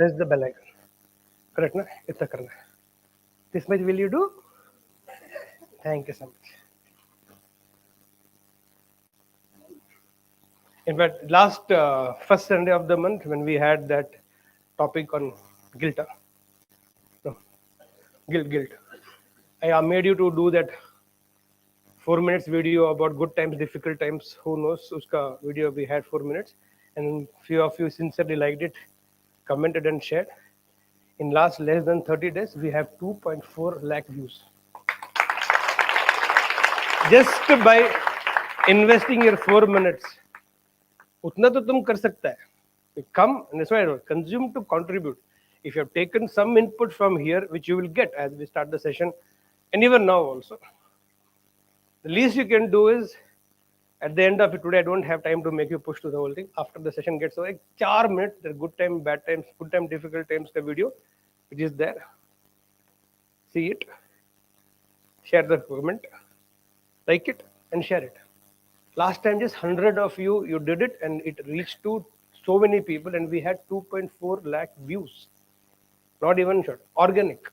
press the bell icon. Correct, na? Itna karna hai. This much will you do? Thank you so much. In fact, last first Sunday of the month, when we had that topic on guilt, no, guilt. I made you to do that 4 minutes video about good times, difficult times. Who knows? Uska video we had 4 minutes, and few of you sincerely liked it, commented and shared. In last less than 30 days, we have 2.4 lakh views. Just by investing your 4 minutes, उतना तो तुम कर सकता है. Come and that's why I wrote, consume to contribute. If you have taken some input from here, which you will get as we start the session, and even now also, the least you can do is at the end of it today. I don't have time to make you push to the whole thing. After the session gets over, 4 minutes, the good time, bad times, good time, difficult times, the video, which is there. See it, share the comment, like it, and share it. Last time, just 100 of you did it, and it reached to so many people, and we had 2.4 lakh views. Not even short, organic.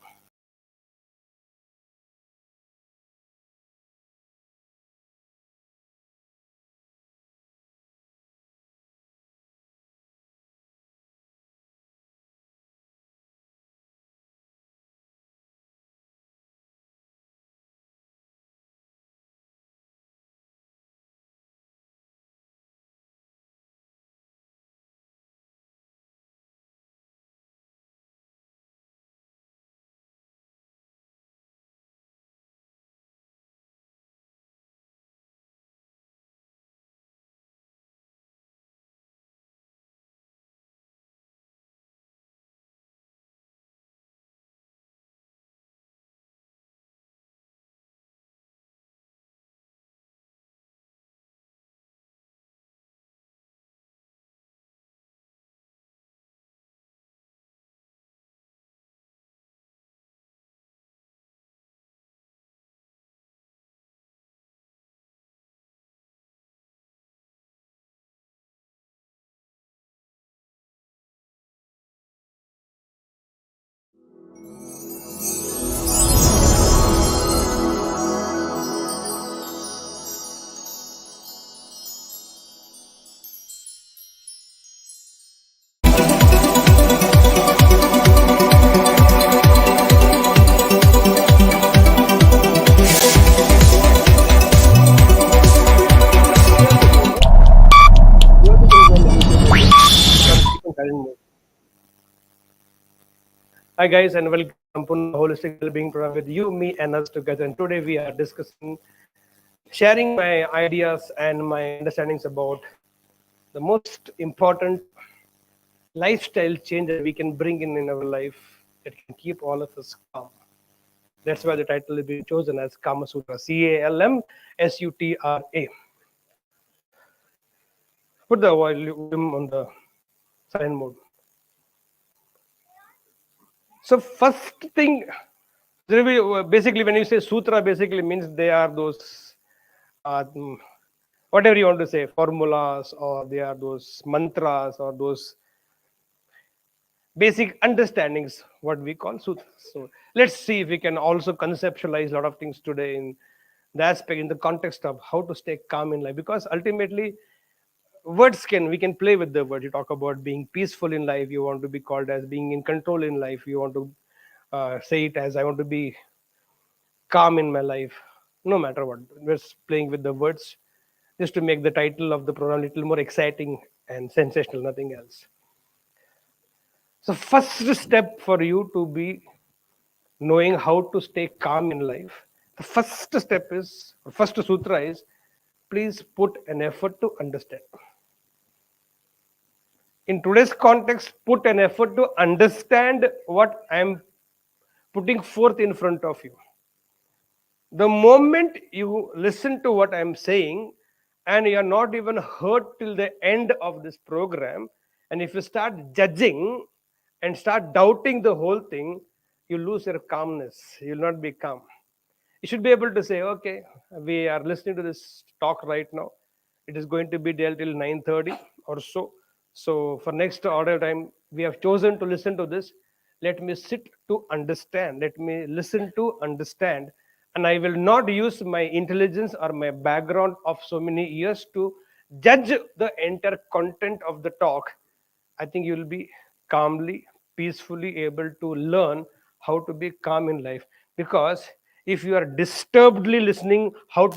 Hi guys, and welcome to Sampoorna Holistic Wellbeing Program with you, me, and us together. And today we are discussing, sharing my ideas and my understandings about the most important lifestyle change that we can bring in our life that can keep all of us calm. That's why the title has been chosen as CALM-SUTRA, CALM-SUTRA. Put the volume on the silent mode. So first thing, basically when you say sutra, basically means they are those, whatever you want to say, formulas, or they are those mantras, or those basic understandings, what we call sutras. So let's see if we can also conceptualize a lot of things today in the aspect, in the context of how to stay calm in life, because ultimately we can play with the word. You talk about being peaceful in life, you want to be called as being in control in life, you want to say it as I want to be calm in my life. No matter what, we're playing with the words just to make the title of the program a little more exciting and sensational, nothing else. So first step for you to be knowing how to stay calm in life, the first step is, or first sutra is, please put an effort to understand. In today's context, put an effort to understand what I am putting forth in front of you. The moment you listen to what I am saying and you are not even heard till the end of this program, and if you start judging and start doubting the whole thing, you lose your calmness. You will not be calm. You should be able to say, okay, we are listening to this talk right now. It is going to be there till 9:30 or so. So for next order time, We have chosen to listen to this. Let me sit to understand. Let me listen to understand. And I will not use my intelligence or my background of so many years to judge the entire content of the talk. I think you will be calmly, peacefully able to learn how to be calm in life. Because if you are disturbedly listening, how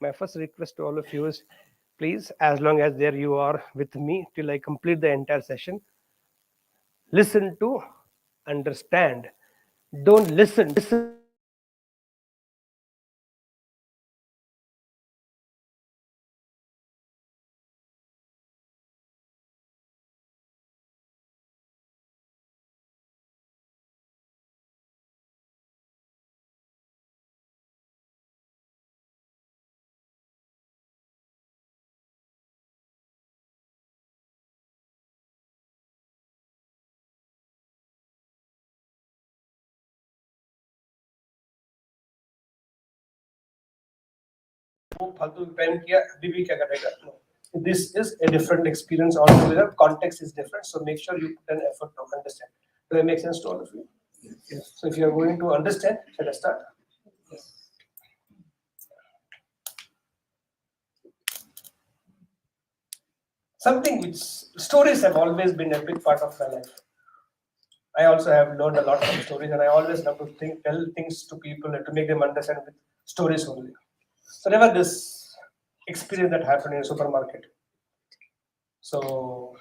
my first request to all of you is, please, as long as there you are with me till I complete the entire session, listen to understand. Don't listen. फालतू pen किया अभी भी क्या करेगा no. This is a different experience altogether. Context is different, so make sure you put an effort to understand. Do that make sense to all of you? Yes. So if you are going to understand, let us start. Yes. Something which stories have always been a big part of my life. I also have learned a lot from stories, and I always love to tell things to people and to make them understand with stories only. So there was this experience that happened in a supermarket. So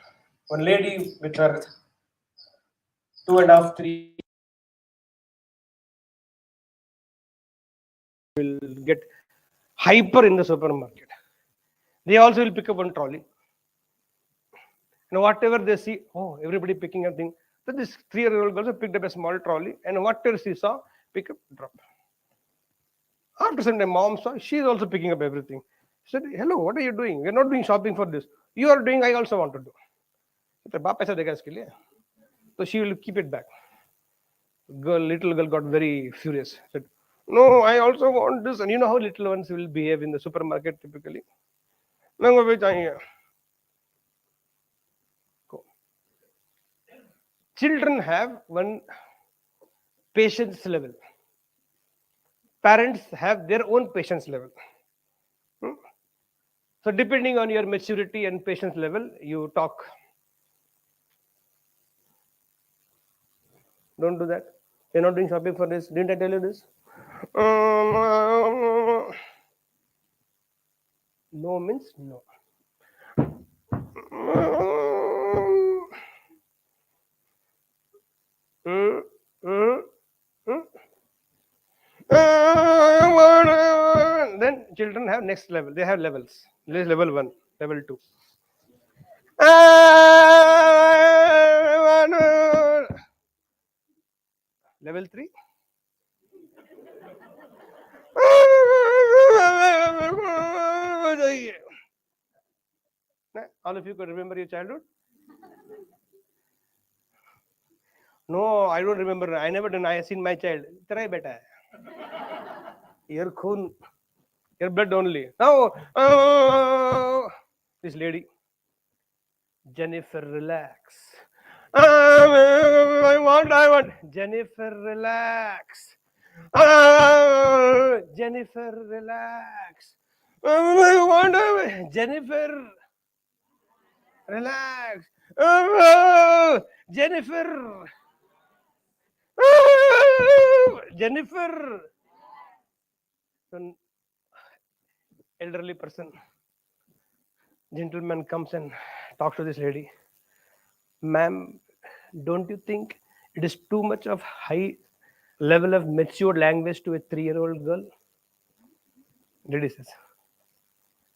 one lady with her 2.5, 3 will get hyper in the supermarket. They also will pick up one trolley. And whatever they see, oh, everybody picking up thing. So this 3-year-old girl picked up a small trolley, and whatever she saw, pick up, drop. After some time, mom saw, she's also picking up everything. She said, hello, what are you doing? We're not doing shopping for this. You are doing, I also want to do. So बाप पैसा देगा इसके लिए. So she will keep it back. Little girl got very furious. Said, no, I also want this. And you know how little ones will behave in the supermarket typically. Mango भी चाहिए. Children have one patience level. Parents have their own patience level. So depending on your maturity and patience level, you talk. Don't do that. You're not doing shopping for this. Didn't I tell you this? No means no. Then children have next level. They have levels. This is level 1, level 2. Level 3. All of you could remember your childhood. No, I don't remember. I never done. I have seen my child. तेरा ही बेटा है. Your खून, your blood only. Now, this lady, Jennifer, relax. I want. Jennifer, relax. Jennifer, relax. I want. Jennifer, relax. Jennifer. Jennifer. An elderly person, gentleman comes and talks to this lady. Ma'am, don't you think it is too much of high level of mature language to a 3-year-old girl? Lady says,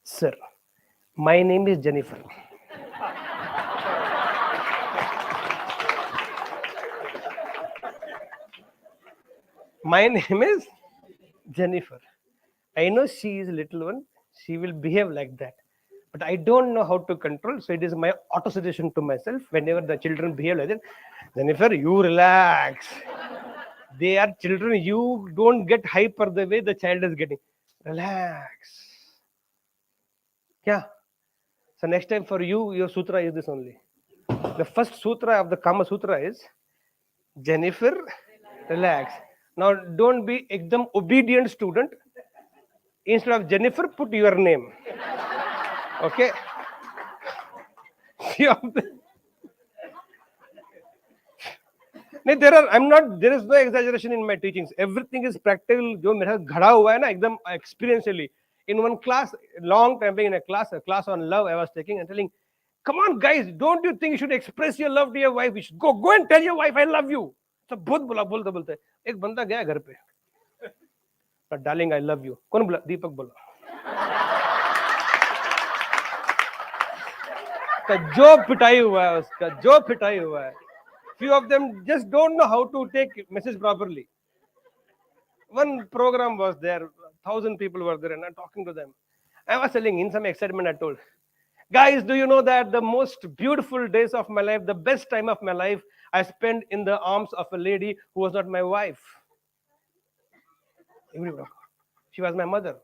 sir, my name is Jennifer. My name is Jennifer. I know she is a little one. She will behave like that. But I don't know how to control. So it is my auto suggestion to myself whenever the children behave like that. Jennifer, you relax. They are children. You don't get hyper the way the child is getting. Relax. Yeah. So next time for you, your sutra is this only. The first sutra of the Kama Sutra is Jennifer, relax. Now don't be ekdam obedient student. Instead of Jennifer, put your name. Okay. नहीं, there is no exaggeration in my teachings. Everything is practical. जो मेरे साथ घड़ा हुआ है ना एकदम experientially. In one class, long time in a class on love, I was taking and telling, come on guys, don't you think you should express your love to your wife? You should go and tell your wife I love you. तो बहुत बोलते एक बंदा गया घर पे, darling I love you. कौन बोला? दीपक बोला. जो पिटाई हुआ है उसका, जो पिटाई हुआ है. Few of them just don't know how to take message properly. One program was there, 1,000 people were there, and I'm talking to them. I was telling, in some excitement, I told, guys, do you know that the most beautiful days of my life, the best time of my life, I spent in the arms of a lady who was not my wife. She was my mother.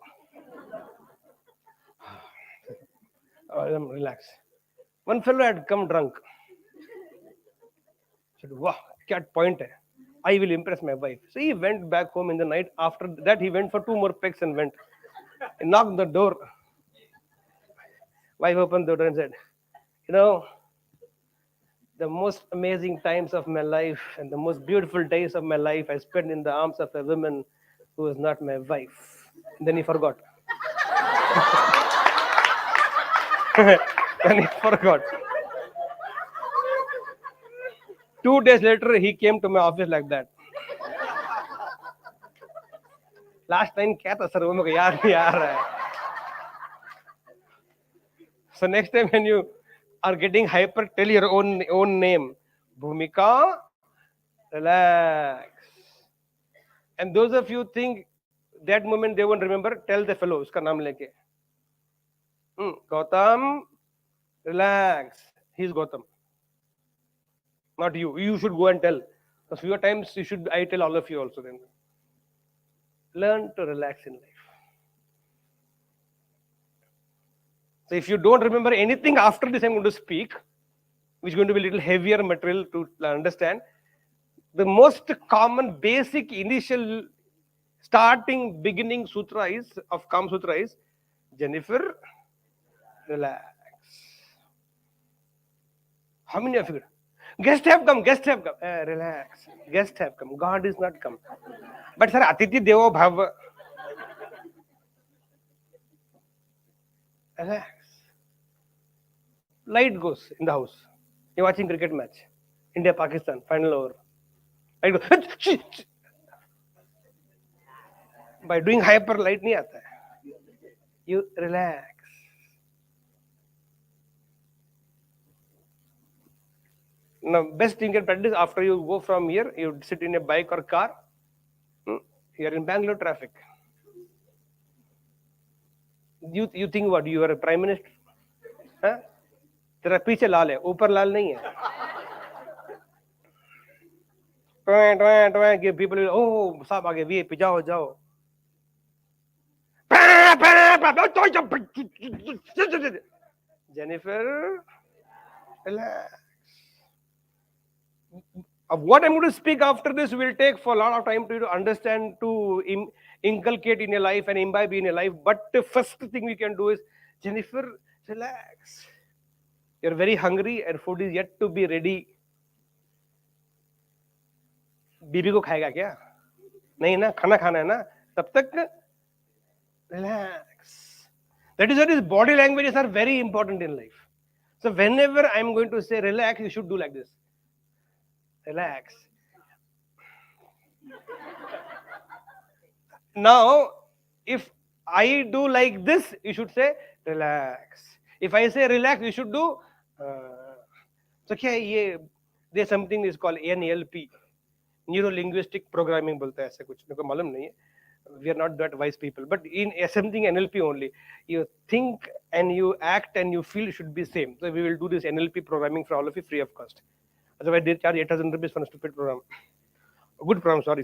Relax. One fellow had come drunk. Said, wow, what point hai. I will impress my wife. So he went back home in the night. After that, he went for 2 more pegs and went. He knocked the door. Wife opened the door and said, you know, the most amazing times of my life and the most beautiful days of my life I spent in the arms of a woman who was not my wife. And then he forgot. Then he forgot. 2 days later, he came to my office like that. Last time, क्या था sir? वो मुझे याद नहीं आ रहा है. So next time when you are getting hyper, tell your own name. Bhumika, relax. And those of you think that moment they won't remember, tell the fellow, उसका नाम लेके. Gautam, relax. He's Gautam. Not you. You should go and tell. Because few times I tell all of you also then. Learn to relax in life. So if you don't remember anything after this I'm going to speak, which is going to be a little heavier material to understand, the most common basic initial starting beginning sutra is of CALM-SUTRA is Jennifer, relax. How many of you? Guests have come. Relax. Guests have come. God is not come. But sir, Atiti Devo Bhava. Relax. Light goes in the house. You're watching cricket match. India Pakistan final over. Light goes. By doing hyper light nahi aata hai. You relax. Now, best thing you can practice after you go from here, you sit in a bike or car. You are in Bangalore traffic. You think what? You are a prime minister? Huh? तेरा पीछे लाल है, ऊपर लाल नहीं है. give people, oh, साहब आगे VIP जाओ जाओ. Jennifer, relax. What I'm going to speak after this will take for a lot of time to understand, to inculcate in your life and imbibe in your life. But the first thing we can do is, Jennifer, relax. You're very hungry and food is yet to be ready. बीबी को खाएगा क्या? नहीं ना, खाना खाना है ना, तब तक relax. That is why these body languages are very important in life. So whenever I'm going to say relax, you should do like this. Relax. Now, if I do like this, you should say relax. If I say relax, you should do. So there's something is called NLP, neuro linguistic programming बोलते हैं, ऐसे कुछ मेरे को मालूम नहीं है. We are not that wise people, but in something NLP only, you think and you act and you feel should be same. So we will do this NLP programming for all of you free of cost. Otherwise, they charge 8,000 rupees for a stupid program. A good program. Sorry.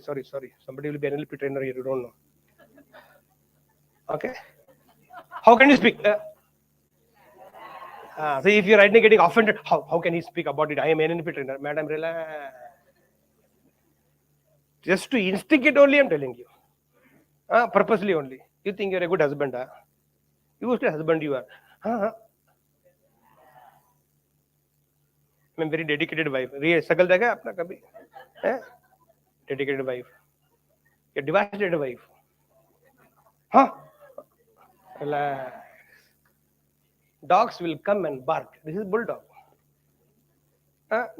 Somebody will be an NLP trainer here. You don't know. Okay. How can you speak? So if you're right now getting offended, how can he speak about it? I am an NLP trainer. Madam, relax. Just to instigate only, I'm telling you. Purposely only. You think you're a good husband, huh? You are a husband, you are. I'm a very dedicated wife. Struggle देखा अपना कभी? Dedicated wife. A devastated wife. Relax. Dogs will come and bark. This is bulldog.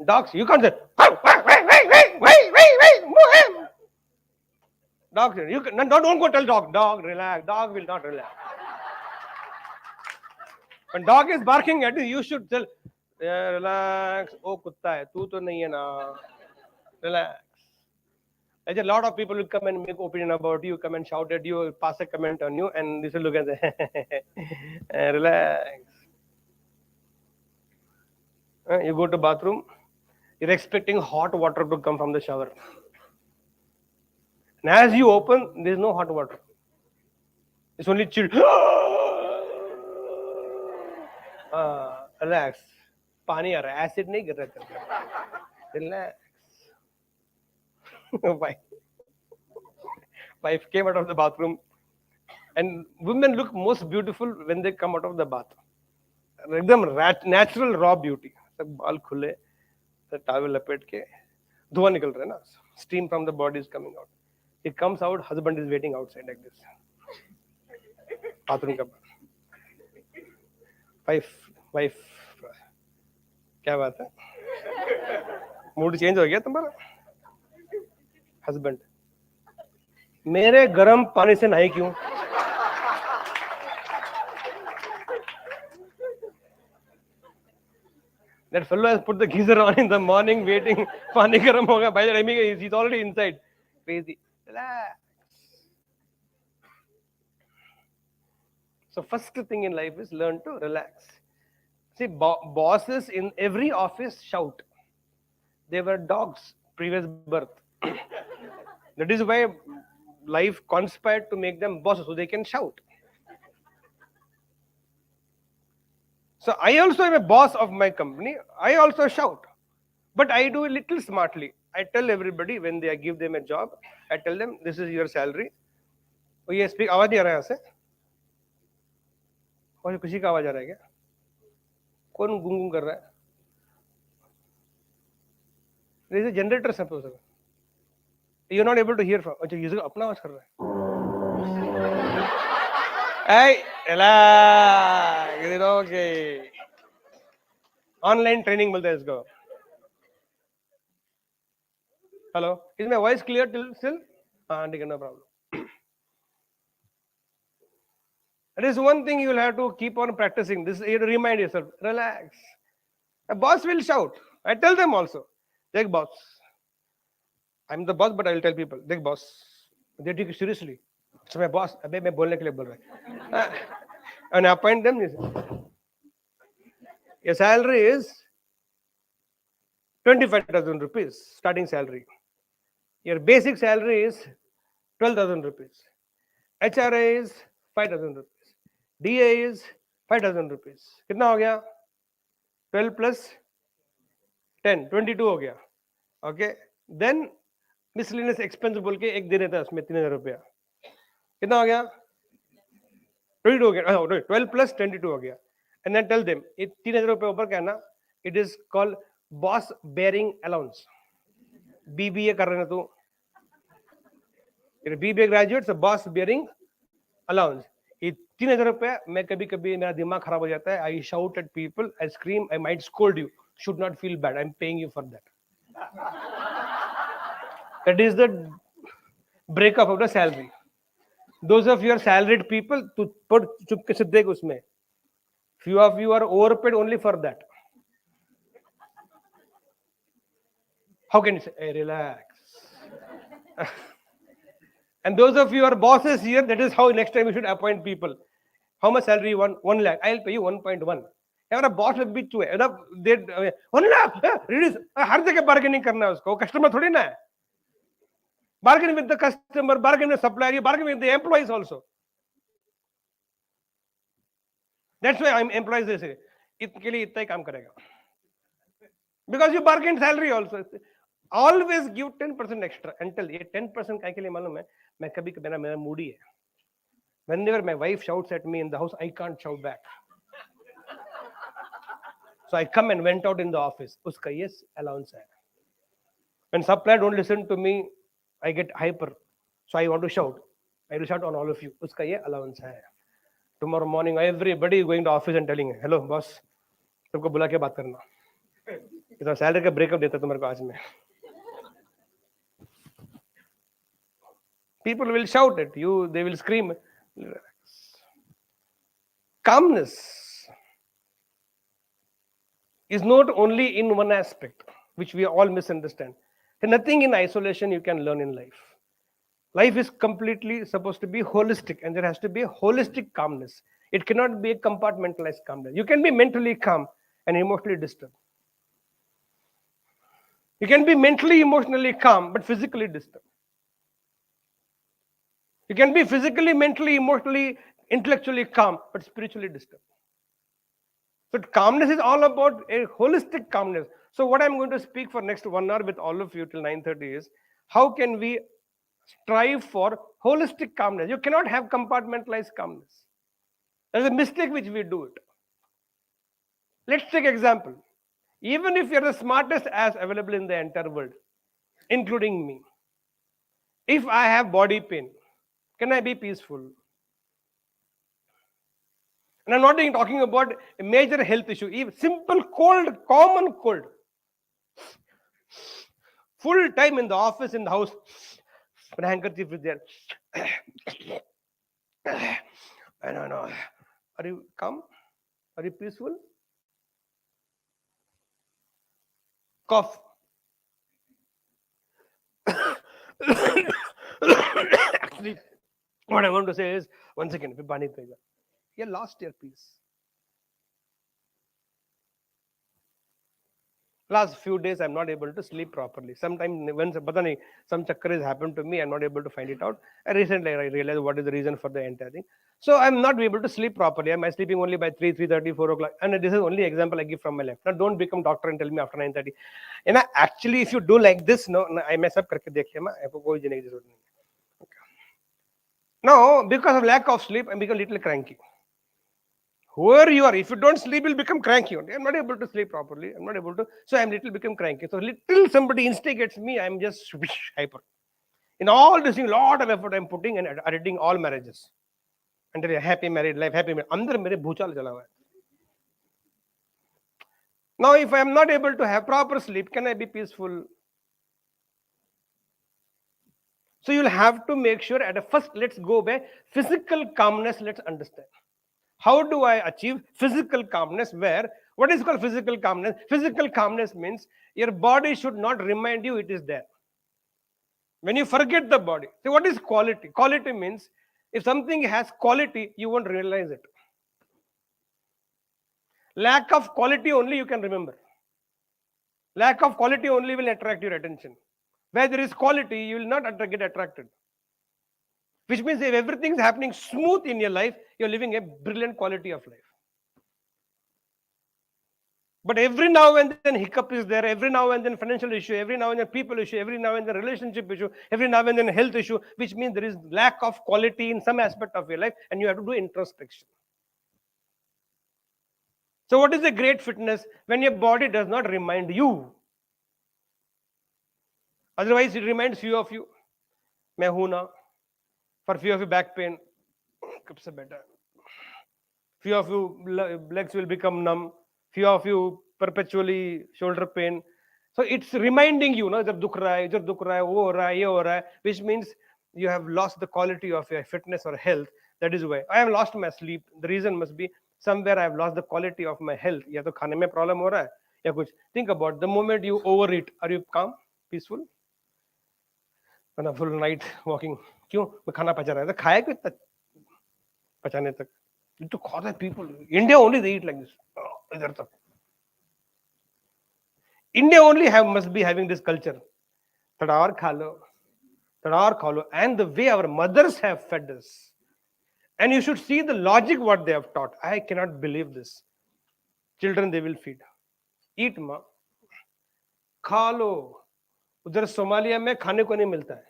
Dogs, you can't say. Dog, you can, don't go tell dog. Dog, relax. Dog will not relax. When dog is barking at you, you should tell, relax. Oh, kutta hai. Tu to nahi hai na. Relax. A lot of people will come and make opinion about you, come and shout at you, pass a comment on you, and this will look and say, relax. You go to bathroom, you're expecting hot water to come from the shower. And as you open, there's no hot water. It's only chilled. Relax. पानी आ रहा है, acid नहीं गिर रहा. Relax. Wife came out of the bathroom, and women look most beautiful when they come out of the bath. एकदम natural raw beauty. सब बाल खुले, towel लपेट के, धुआं निकल रहा है ना, steam from the body is coming out. It comes out, husband is waiting outside like this. Bathroom का. Wife, क्या बात है? Mood change हो गया तुम्हारा? Husband, मेरे गर्म पानी से नहाई क्यों? That fellow has put the geyser on in the morning, waiting. पानी गर्म होगा. By the time he's already inside. Crazy. Relax. So first thing in life is learn to relax. See, bosses in every office shout. They were dogs previous birth. That is why life conspired to make them bosses, so they can shout. So I also am a boss of my company. I also shout, but I do a little smartly. I tell everybody when they give them a job, I tell them this is your salary. Oh, ये speak आवाज नहीं आ रहा है यहाँ से? और किसी का आवाज आ रहा है क्या? कौन गुंगुं कर रहा है? There is a generator suppose. You are not able to hear from. अच्छा ये अपना आवाज कर रहा है. Hey, relax. Is it okay? Online training मिलता है इसको. Hello, is my voice clear till still? No problem. That is one thing you will have to keep on practicing. This you have to remind yourself. Relax. A boss will shout. I tell them also. Take boss. I'm the boss, but I will tell people. Take boss. They take it seriously. So my boss. अबे मैं बोलने के लिए बोल रहा हूँ. And I appoint them. Your salary is 25,000 rupees starting salary. Your basic salary is 12,000 rupees. HRA is 5,000 rupees. DA is 5,000 rupees. कितना हो गया? 12 plus 10, 22 हो गया. Okay. Then miscellaneous expense बोल के एक दे देता है उसमें 3,000 रुपया. कितना हो गया? 22 हो गया. 12 plus 22 हो गया. And then tell them, ये 3,000 रुपये ऊपर क्या है ना? It is called boss bearing allowance. BBA कर रहे ना तू? BBA graduates, boss bearing allowance. ये 3,000 रुपये मैं कभी कभी मेरा दिमाग खराब हो जाता है. I shout at people, I scream, I might scold you. Should not feel bad. I'm paying you for that. That is the breakup of the salary. Those of you are salaried people, to put चुपके से देख उसमें. Few of you are overpaid only for that. How can you say, hey, relax? And those of you are bosses here, that is how next time you should appoint people. How much salary you want? 1 lakh. I'll pay you 1.1. अगर boss लोग भी चुए है ना, दे 1 lakh reduce, हर जगह bargaining करना है उसको, कस्टमर थोड़ी ना है. Bargain with the customer, bargain with the supplier, bargain with the employees also. That's why I'm employees they say, इसके लिए इतना ही काम करेगा. Because you bargain salary also. Always give 10% extra until ये 10% काय के लिए मालूम है? मैं कभी कभी मेरा मूडी है. Whenever my wife shouts at me in the house, I can't shout back. So I come and went out in the office. उसका ये allowance है. When supplier don't listen to me, I get hyper. So I want to shout. I will shout on all of you. उसका ये allowance है. Tomorrow morning, everybody is going to office and telling, hello boss, तुमको बुला के बात करना. इतना salary का ब्रेकअप देता तुम्हारे को आज में. People will shout at you. They will scream. Calmness is not only in one aspect, which we all misunderstand. There's nothing in isolation you can learn in life. Life is completely supposed to be holistic, and there has to be a holistic calmness. It cannot be a compartmentalized calmness. You can be mentally calm and emotionally disturbed. You can be mentally, emotionally calm, but physically disturbed. You can be physically, mentally, emotionally, intellectually calm, but spiritually disturbed. So calmness is all about a holistic calmness. So what I'm going to speak for next 1 hour with all of you till 9:30 is, how can we strive for holistic calmness? You cannot have compartmentalized calmness. There's a mistake which we do it. Let's take example. Even if you're the smartest ass available in the entire world, including me, if I have body pain, can I be peaceful? And I'm not even talking about a major health issue. Even simple cold, common cold. Full time in the office, in the house, my handkerchief is there. I don't know. Are you calm? Are you peaceful? Cough. Actually, what I want to say is, 1 second, you lost your peace. Last few days, I'm not able to sleep properly. Sometimes, when some chakkar has happened to me, I'm not able to find it out. Recently, I realized what is the reason for the entire thing. So, I'm not able to sleep properly. Am I sleeping only by 3, 3:30, 4 o'clock? And this is only example I give from my life. Now, don't become doctor and tell me after 9:30. And actually, if you do like this, no, I mess up करके देखिए ना, आपको कोई जने की जरूरत नहीं. Now, because of lack of sleep, I become a little cranky. Whoever you are, if you don't sleep, you'll become cranky. I'm not able to sleep properly. I'm not able to. So I'm little become cranky. So little somebody instigates me, I'm just hyper. In all this thing, lot of effort I'm putting and editing all marriages. Until a happy married life, happy marriage. Andar mere bhuchal chala hua hai. Now, if I am not able to have proper sleep, can I be peaceful? So you'll have to make sure at a first, let's go by physical calmness, let's understand. How do I achieve physical calmness? Where, what is called physical calmness? Physical calmness means your body should not remind you it is there. When you forget the body, so what is quality? Quality means if something has quality, you won't realize it. Lack of quality only you can remember. Lack of quality only will attract your attention. Where there is quality, you will not get attracted. Which means if everything is happening smooth in your life, you're living a brilliant quality of life. But every now and then hiccup is there, every now and then financial issue, every now and then people issue, every now and then relationship issue, every now and then health issue, which means there is lack of quality in some aspect of your life, and you have to do introspection. So what is a great fitness? When your body does not remind you. Otherwise, it reminds few of you. मैं हूं ना. For few of you, back pain. कब से better? Few of you, legs will become numb. Few of you, perpetually shoulder pain. So it's reminding you, ना, इधर दुख रहा है, इधर दुख रहा है, वो हो रहा है, ये हो रहा है, which means you have lost the quality of your fitness or health. That is why I have lost my sleep. The reason must be somewhere I have lost the quality of my health. या तो खाने में problem हो रहा है, या कुछ. Think about the moment you overeat. Are you calm, peaceful? On a full night walking. क्यों? मैं खाना पचा रहा था. खाया क्यों इतना पचाने तक? You to call that people. India only they eat like this. इधर तक. India only must be having this culture. थोड़ा और खा लो, थोड़ा और खा लो. And the way our mothers have fed us. And you should see the logic what they have taught. I cannot believe this. Children they will feed. Eat ma. खा लो. उधर Somalia में खाने को नहीं मिलता है.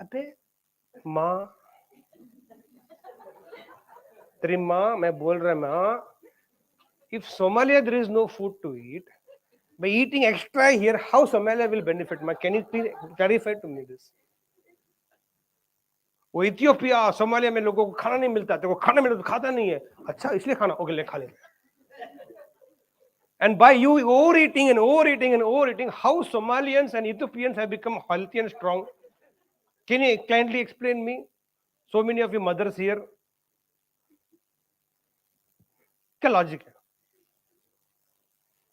अबे माँ, तेरी माँ, मैं बोल रहा माँ, if Somalia there is no food to eat, by eating extra here, how Somalia will benefit? Can you please clarify to me this? वो इथियोपिया, सोमालिया में लोगों को खाना नहीं मिलता, तो वो खाना मिलता तो खाता नहीं है. अच्छा, इसलिए खाना, ओके ले खा ले. And by you overeating and overeating and overeating, how Somalians and Ethiopians have become healthy and strong? Can you kindly explain me? So many of you mothers here. क्या logic है?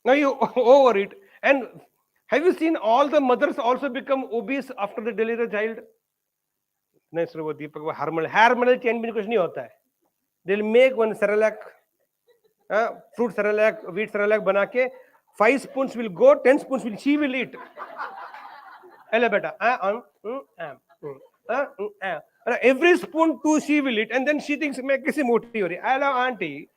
Now you overeat, and have you seen all the mothers also become obese after they deliver the child? नहीं sir, वो दीपक वो hormonal change भी कुछ नहीं होता है. They'll make one cerelac, fruit cerelac, wheat cerelac बना के 5 spoons will go, 10 spoons she will eat. Hello बेटा, every spoon too she will eat, and then she thinks मैं किसी मोटी हो रही. Hello auntie.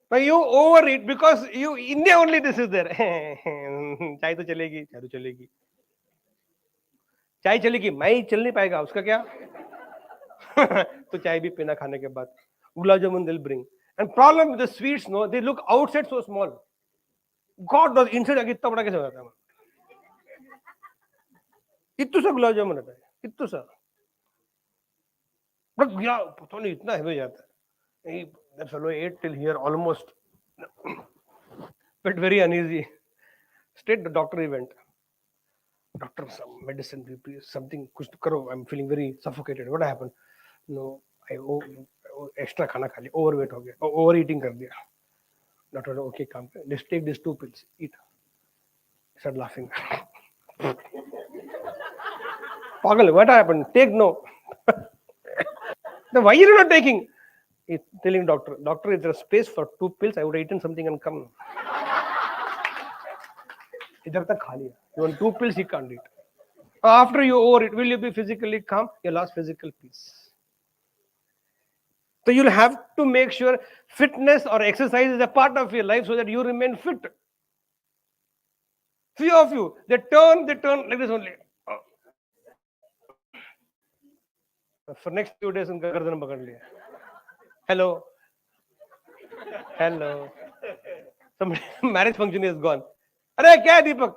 But you overeat because you India only this is there. चाय तो चलेगी, चाय तो चलेगी, चाय चलेगी, मैं चल नहीं पाएगा, उसका क्या? तो चाय भी पीना खाने के बाद. Gulab jamun they'll bring. And problem with the sweets, no, they look outside so small. God knows inside आगे इतना बड़ा कैसे हो जाता है? इतना सा गुलाब जामुन रहता है, इतना सा. But yeah, पता नहीं इतना हेवी जाता है. That fellow ate till here almost, but very uneasy. Straight the doctor event. Doctor, some medicine, something, कुछ तो करो. I'm feeling very suffocated. What happened? No, I extra खाना खा लिया, overweight हो गया, overeating कर दिया. Doctor, okay, come, let's take these 2 pills, eat. Start laughing. Pagal, what happened? Take no. Then why are you not taking? He's telling doctor, if there's space for 2 pills, I would have eaten something and come. इधर तक खा लिया. You want 2 pills, he can't eat. After you overeat, will you be physically calm? You lost physical peace. So you'll have to make sure fitness or exercise is a part of your life so that you remain fit. Few of you, they turn like this only. For next few days, उनका गर्दन पकड़ लिया. Hello. Some marriage function is gone. अरे क्या दीपक?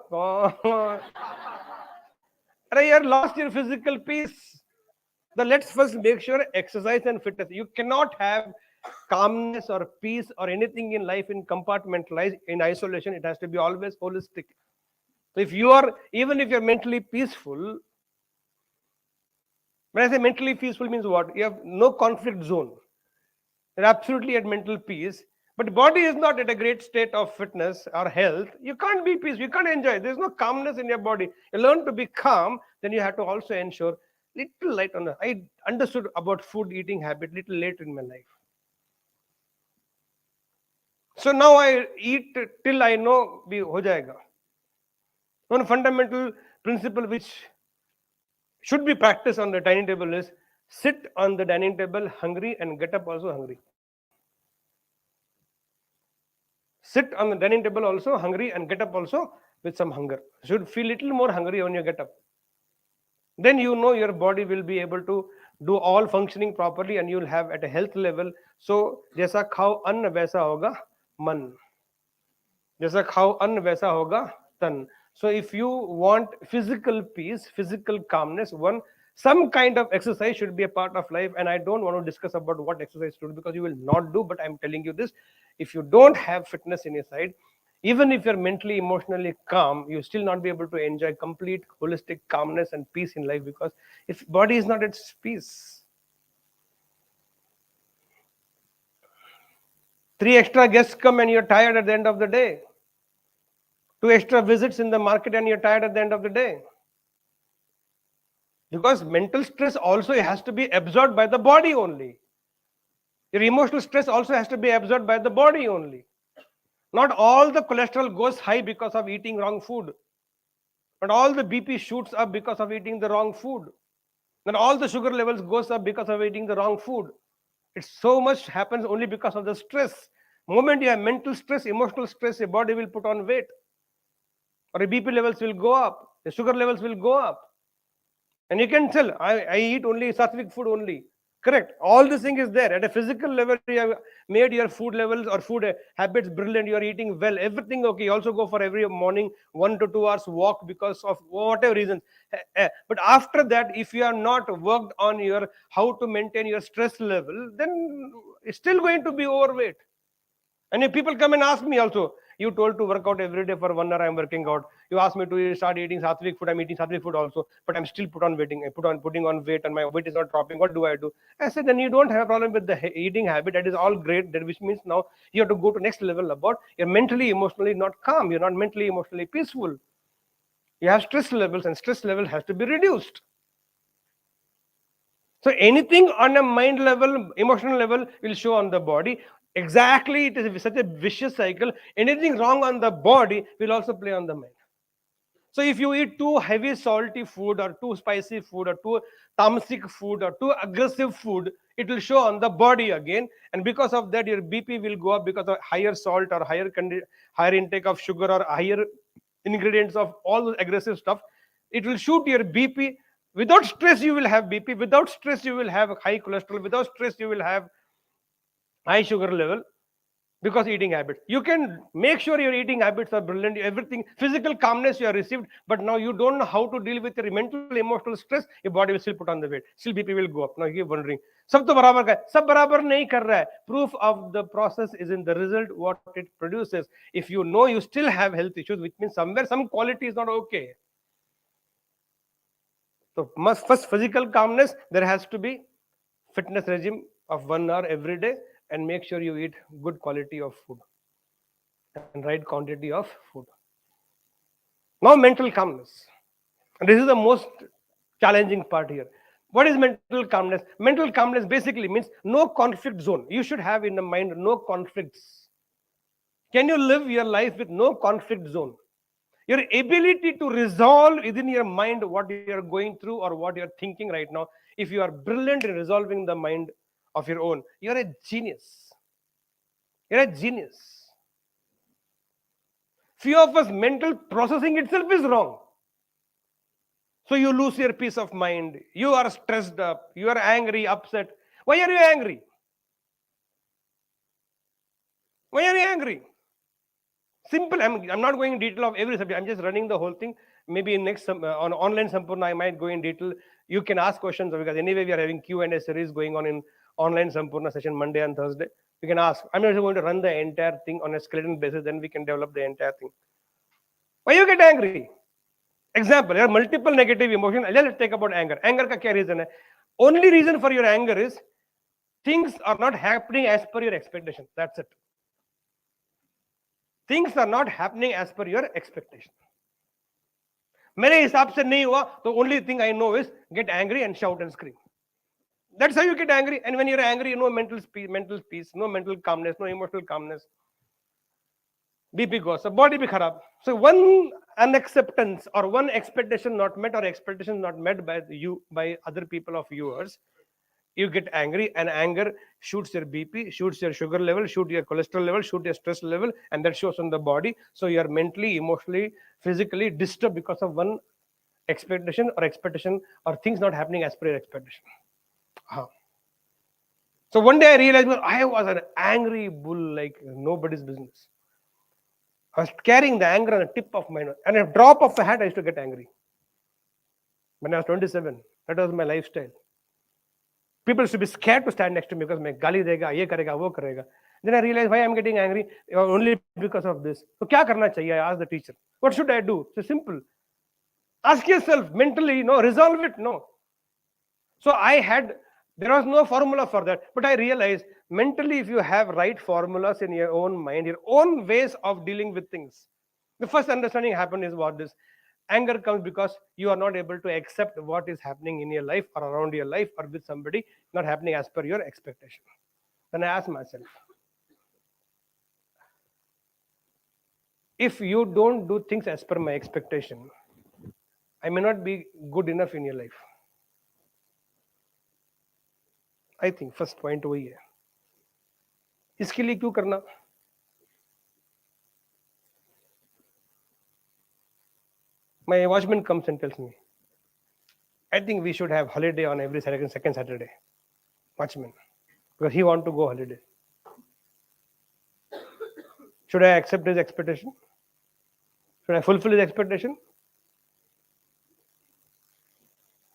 अरे यार, lost your physical peace. So let's first make sure exercise and fitness. You cannot have calmness or peace or anything in life in compartmentalized, in isolation. It has to be always holistic. So even if you're mentally peaceful, when I say mentally peaceful means what? You have no conflict zone. You're absolutely at mental peace, but body is not at a great state of fitness or health. You can't be peaceful. You can't enjoy. There's no calmness in your body. You learn to be calm, then you have to also ensure little light on that. I understood about food eating habit little late in my life. So now I eat till I know bhi ho jayega. One fundamental principle which should be practiced on the dining table is sit on the dining table hungry and get up also hungry. Sit on the dining table also hungry and get up also with some hunger. Should feel little more hungry when you get up. Then you know your body will be able to do all functioning properly and you'll have at a health level. So जैसा खाओ अन्न वैसा होगा मन. जैसा खाओ अन्न वैसा होगा तन. So if you want physical peace, physical calmness, some kind of exercise should be a part of life. And I don't want to discuss about what exercise to do because you will not do, but I'm telling you this. If you don't have fitness in your side, even if you're mentally, emotionally calm, you still not be able to enjoy complete holistic calmness and peace in life, because if body is not at peace. 3 extra guests come and you're tired at the end of the day. 2 extra visits in the market and you're tired at the end of the day. Because mental stress also has to be absorbed by the body only. Your emotional stress also has to be absorbed by the body only. Not all the cholesterol goes high because of eating wrong food. Not all the BP shoots up because of eating the wrong food. Not all the sugar levels goes up because of eating the wrong food. It's so much happens only because of the stress. Moment you have mental stress, emotional stress, your body will put on weight. Or your BP levels will go up. The sugar levels will go up. And you can tell, I eat only sattvic food only. Correct. All this thing is there. At a physical level, you have made your food levels or food habits brilliant. You are eating well. Everything okay. You also go for every morning 1 to 2 hours walk because of whatever reasons. But after that, if you are not worked on your how to maintain your stress level, then it's still going to be overweight. And if people come and ask me also, you told to work out every day for 1 hour, I'm working out. You asked me to start eating sattvic food, I'm eating sattvic food also, but I'm still putting on weight and my weight is not dropping. What do I do? I said, then you don't have a problem with the eating habit. That is all great, which means now you have to go to next level about you're mentally, emotionally not calm. You're not mentally, emotionally peaceful. You have stress levels and stress level has to be reduced. So anything on a mind level, emotional level will show on the body. Exactly, it is such a vicious cycle. Anything wrong on the body will also play on the mind. So if you eat too heavy salty food or too spicy food or too tamasic food or too aggressive food, it will show on the body again. And because of that, your BP will go up because of higher salt or higher intake of sugar or higher ingredients of all the aggressive stuff. It will shoot your BP. Without stress, you will have BP. Without stress, you will have high cholesterol. Without stress, you will have high sugar level because eating habits. You can make sure your eating habits are brilliant. Everything, physical calmness you have received, but now you don't know how to deal with your mental, emotional stress. Your body will still put on the weight. Still BP will go up. Now you keep wondering, सब तो बराबर का है, सब बराबर नहीं कर रहा है. Proof of the process is in the result, what it produces. If you know you still have health issues, which means somewhere some quality is not okay. So first physical calmness, there has to be fitness regime of 1 hour every day, and make sure you eat good quality of food and right quantity of food. Now mental calmness. And this is the most challenging part here. What is mental calmness? Mental calmness basically means no conflict zone. You should have in the mind no conflicts. Can you live your life with no conflict zone? Your ability to resolve within your mind what you are going through or what you are thinking right now, if you are brilliant in resolving the mind of your own, you're a genius. You're a genius. Few of us, mental processing itself is wrong. So you lose your peace of mind. You are stressed up. You are angry, upset. Why are you angry? Why are you angry? Simple. I'm not going in detail of every subject. I'm just running the whole thing. Maybe in next on online Sampoorna, I might go in detail. You can ask questions because anyway we are having Q&A series going on in online Sampoorna session Monday and Thursday. You can ask. I'm not going to run the entire thing on a skeleton basis. Then we can develop the entire thing. Why you get angry? Example, there are multiple negative emotions. Let's take about anger. Anger ka kya reason hai? Only reason for your anger is things are not happening as per your expectation. That's it. Things are not happening as per your expectation. मेरे हिसाब से नहीं हुआ, the only thing I know is get angry and shout and scream. That's how you get angry. And when you're angry, no mental peace, no mental calmness, no emotional calmness. BP goes, so body bhi kharab. So one unacceptance or one expectation not met or expectation not met by you, by other people of yours, you get angry, and anger shoots your BP, shoots your sugar level, shoots your cholesterol level, shoots your stress level, and that shows on the body. So you are mentally, emotionally, physically disturbed because of one expectation or things not happening as per your expectation. So one day I realized, well, I was an angry bull like nobody's business. I was carrying the anger on the tip of my nose, and a drop of a hat I used to get angry. When I was 27, that was my lifestyle. People should be scared to stand next to me because मैं गाली देगा, ये करेगा, वो करेगा. Then I realized why I'm getting angry only because of this. So क्या करना चाहिए? I asked the teacher. What should I do? So simple. Ask yourself mentally, no, resolve it, no. So there was no formula for that, but I realized mentally, if you have right formulas in your own mind, your own ways of dealing with things, the first understanding happened is what this anger comes because you are not able to accept what is happening in your life or around your life or with somebody not happening as per your expectation. Then I asked myself, if you don't do things as per my expectation, I may not be good enough in your life. I think first point वही है. इसके लिए क्यों करना? My watchman comes and tells me, I think we should have holiday on every second Saturday. Watchman, because he want to go holiday. Should I accept his expectation? Should I fulfill his expectation?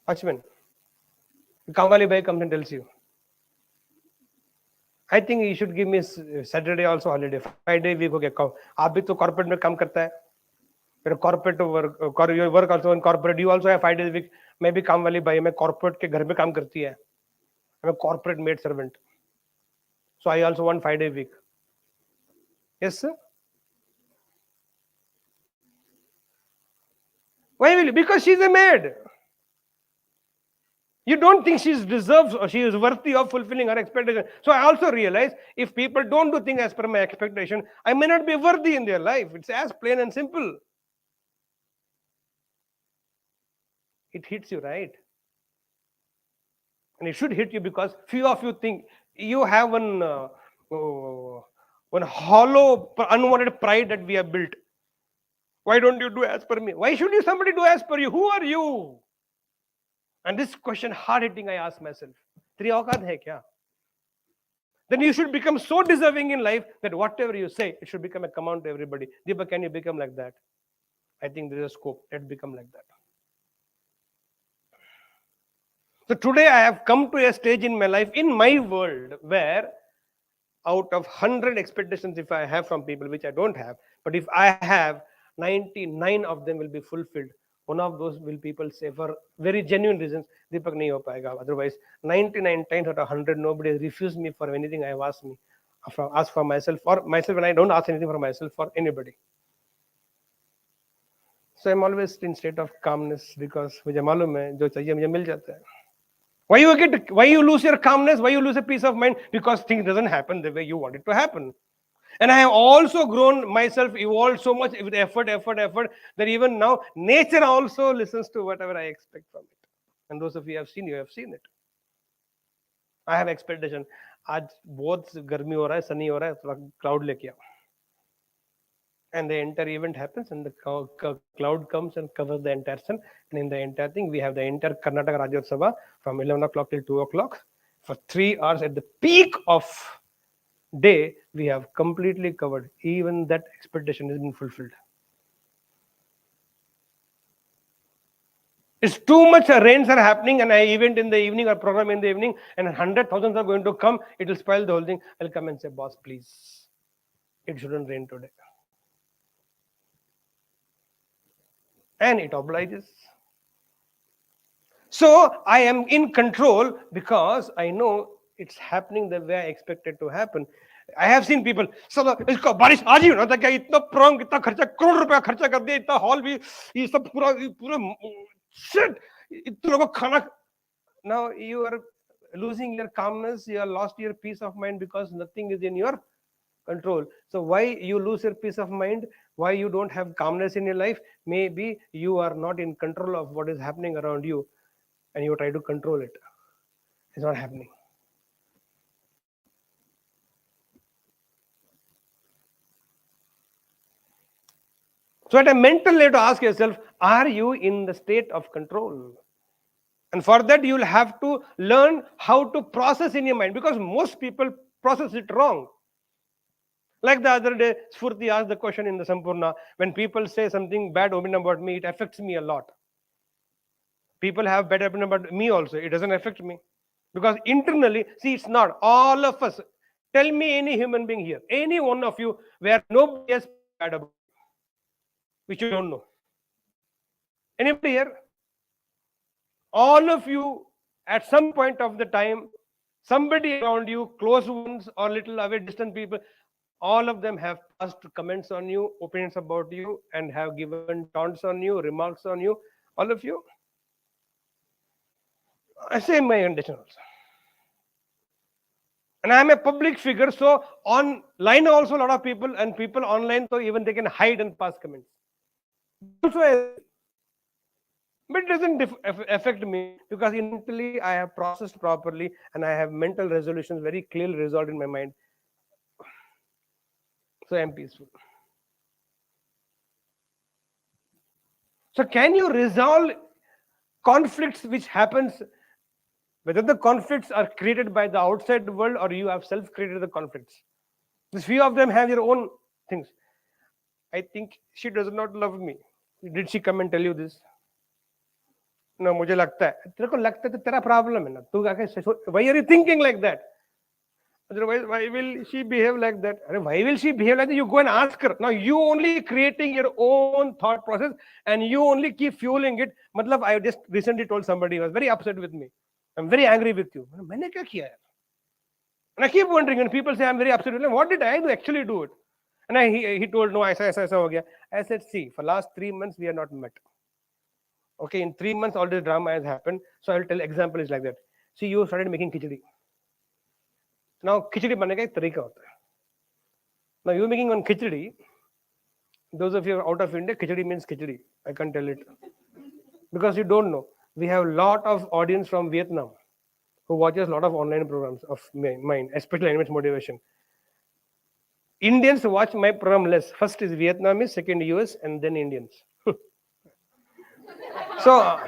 Watchman, Kamali Bhai comes and tells you, I think you should give me Saturday also holiday. 5-day week हो गया. आप भी तो corporate में काम करता है. Your corporate work, your work also in corporate. You also have 5 days a week. मैं भी काम वाली भाई, मैं corporate के घर में काम करती है. I'm a corporate maid servant. So I also want 5-day week. Yes, sir. Why will you? Because she's a maid. You don't think she deserves or she is worthy of fulfilling her expectation. So I also realize if people don't do things as per my expectation, I may not be worthy in their life. It's as plain and simple. It hits you, right? And it should hit you because few of you think you have one hollow, unwanted pride that we have built. Why don't you do as per me? Why should somebody do as per you? Who are you? And this question, hard-hitting, I ask myself. तेरी औकात है क्या? Then you should become so deserving in life that whatever you say, it should become a command to everybody. Deepak, can you become like that? I think there is a scope. Let's become like that. So today I have come to a stage in my life, in my world, where out of 100 expectations if I have from people, which I don't have, but if I have, 99 of them will be fulfilled. One of those will people say for very genuine reasons, Deepak nahi ho payega. Otherwise, 99 times out of 100, nobody has refused me for anything I have asked me, asked for myself, and I don't ask anything for myself for anybody. So I'm always in state of calmness because मुझे मालूम है जो चाहिए मुझे मिल जाता है. Why you lose your calmness? Why you lose a peace of mind? Because things doesn't happen the way you want it to happen. And I have also grown myself, evolved so much with effort, that even now nature also listens to whatever I expect from it. And those of you have seen it. I have expectation. आज बहुत गर्मी हो रहा है, sunny हो रहा है, थोड़ा cloud लेके आओ. And the entire event happens, and the cloud comes and covers the entire sun. And in the entire thing, we have the entire Karnataka Rajyotsava from 11 o'clock till 2 o'clock. For 3 hours at the peak of day, we have completely covered. Even that expectation has been fulfilled. It's too much rains are happening, and I event in the evening or program in the evening, and 100,000 are going to come. It will spoil the whole thing. I'll come and say, boss, please, it shouldn't rain today. And it obliges. So I am in control because I know it's happening the way I expect it to happen. I have seen people, चलो इसको बारिश आज ही होना था क्या? इतना prong, इतना खर्चा, करोड़ रुपया खर्चा कर दिया, इतना हॉल भी, ये सब पूरा shit, इतने लोगों को खाना. Now you are losing your calmness, you are lost your peace of mind because nothing is in your control. So why you lose your peace of mind, why you don't have calmness in your life, maybe you are not in control of what is happening around you and you try to control it. It's not happening. So at a mental level, to ask yourself, are you in the state of control? And for that, you'll have to learn how to process in your mind, because most people process it wrong. Like the other day, Spurti asked the question in the Sampoorna, when people say something bad opinion about me, it affects me a lot. People have bad opinion about me also. It doesn't affect me. Because internally, see, it's not. All of us, tell me any human being here, any one of you, where nobody has spoken bad about you, which you don't know. Anybody here? All of you, at some point of the time, somebody around you, close ones or little away, distant people, all of them have passed comments on you, opinions about you, and have given taunts on you, remarks on you. All of you. I say my condition also. And I am a public figure, so online also a lot of people, and people online, so even they can hide and pass comments. Also, but it doesn't affect me, because mentally I have processed properly and I have mental resolutions very clearly resolved in my mind. So I am peaceful. So can you resolve conflicts which happens, whether the conflicts are created by the outside world or you have self-created the conflicts? This few of them have your own things. I think she does not love me. Did she come and tell you this? No, मुझे लगता है. तेरे को लगता है तो तेरा problem है ना. तू आके, why are you thinking like that? Otherwise, why will she behave like that? Why will she behave like that? You go and ask her. Now you only creating your own thought process and you only keep fueling it. Matlab, I just recently told somebody who was very upset with me. I'm very angry with you. मैंने क्या किया यार? And I keep wondering, and people say I'm very upset with them. What did I do actually do it? And he told, no, ऐसा हो गया. I said, see, for last 3 months we are not met. Okay, in 3 months all this drama has happened. So I'll tell example is like that. See, you started making khichdi. Now khichdi बनने का एक तरीका होता है. Now you making one khichdi. Those of you out of India, khichdi means khichdi. I can't tell it because you don't know. We have a lot of audience from Vietnam who watches a lot of online programs of mine, especially Animate Motivation. Indians watch my program less. First is Vietnamese, second US, and then Indians. So,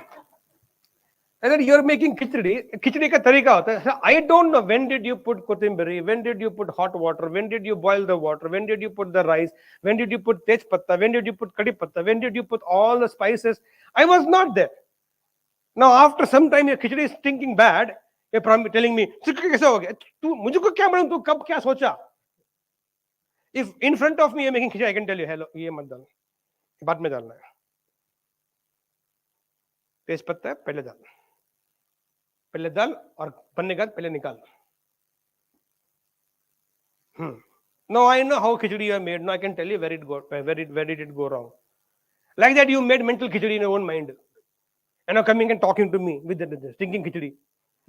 and you're making khichdi ka tarika hota hai. So I don't know, when did you put kotimbiri, when did you put hot water, when did you boil the water, when did you put the rice, when did you put tej patta, when did you put kadi patta, when did you put all the spices. I was not there. Now after some time your khichdi is thinking bad, you're telling me, kaisa ho gaya? Tu mujhe ko kya malum, tu kab kya socha? If in front of me you're making khichdi, I can tell you, hello, ye mat dal, baad mein dalna hai. तेज पत्ता है, पहले डाल और बनने के बाद पहले निकाल. Now I know how khichdi you have made. Now I can tell you where did it go wrong. Like that you made mental khichdi in your own mind, and now coming and talking to me with the stinking khichdi.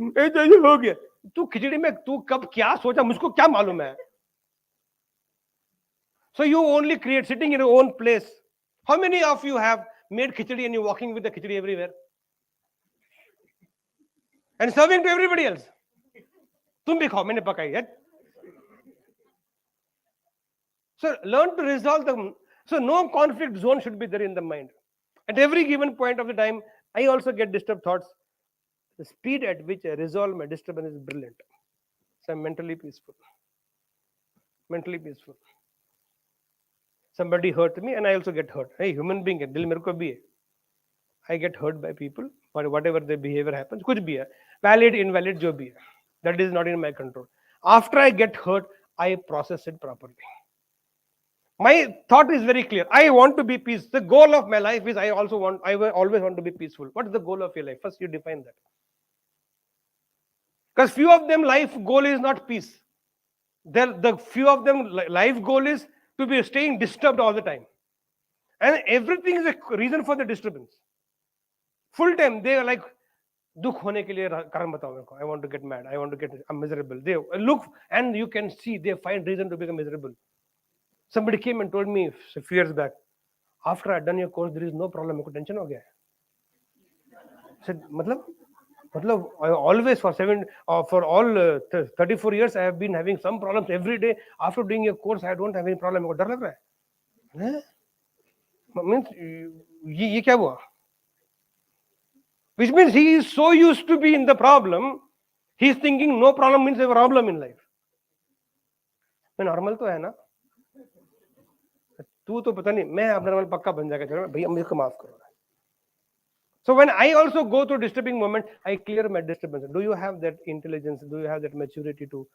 ऐसा हो गया. तू खिचड़ी में तू कब क्या सोचा, मुझको क्या मालूम है? So you only create sitting in your own place. How many of you have made khichdi and you're walking with the khichdi everywhere and serving to everybody else? तुम भी खाओ, मैंने पकाई है. So learn to resolve them. So no conflict zone should be there in the mind. At every given point of the time, I also get disturbed thoughts. The speed at which I resolve my disturbance is brilliant. So I'm mentally peaceful. Mentally peaceful. Somebody hurt me and I also get hurt. Hey, human being है, दिल मेरे को भी है. I get hurt by people, but whatever their behavior happens, कुछ भी है, valid, invalid, जो भी है, that is not in my control. After I get hurt, I process it properly. My thought is very clear. I want to be peace. The goal of my life is I always want to be peaceful. What is the goal of your life? First, you define that. Because few of them life goal is not peace. The few of them life goal is to be staying disturbed all the time, and everything is a reason for the disturbance. Full time they are like, दुख होने के लिए कारण बताओ मेरे को. I want to get mad, I want to get, I'm miserable. They look and you can see they find reason to become miserable. Somebody came and told me a few years back, after I'd done your course there is no problem. मेरे को tension हो गया. I said मतलब I always for all 34 years I have been having some problems every day. After doing your course I don't have any problem. मेरे को डर लग रहा है. Means ये क्या हुआ? Which means he is so used to be in the problem, he is thinking no problem means a problem in life. मैं नॉर्मल तो है ना, तू तो पता नहीं, मैं अब नॉर्मल पक्का बन जाएगा. भैया मुझे माफ करो. So when I also go through disturbing moment, I clear my disturbance. Do you have that intelligence? Do you have that maturity to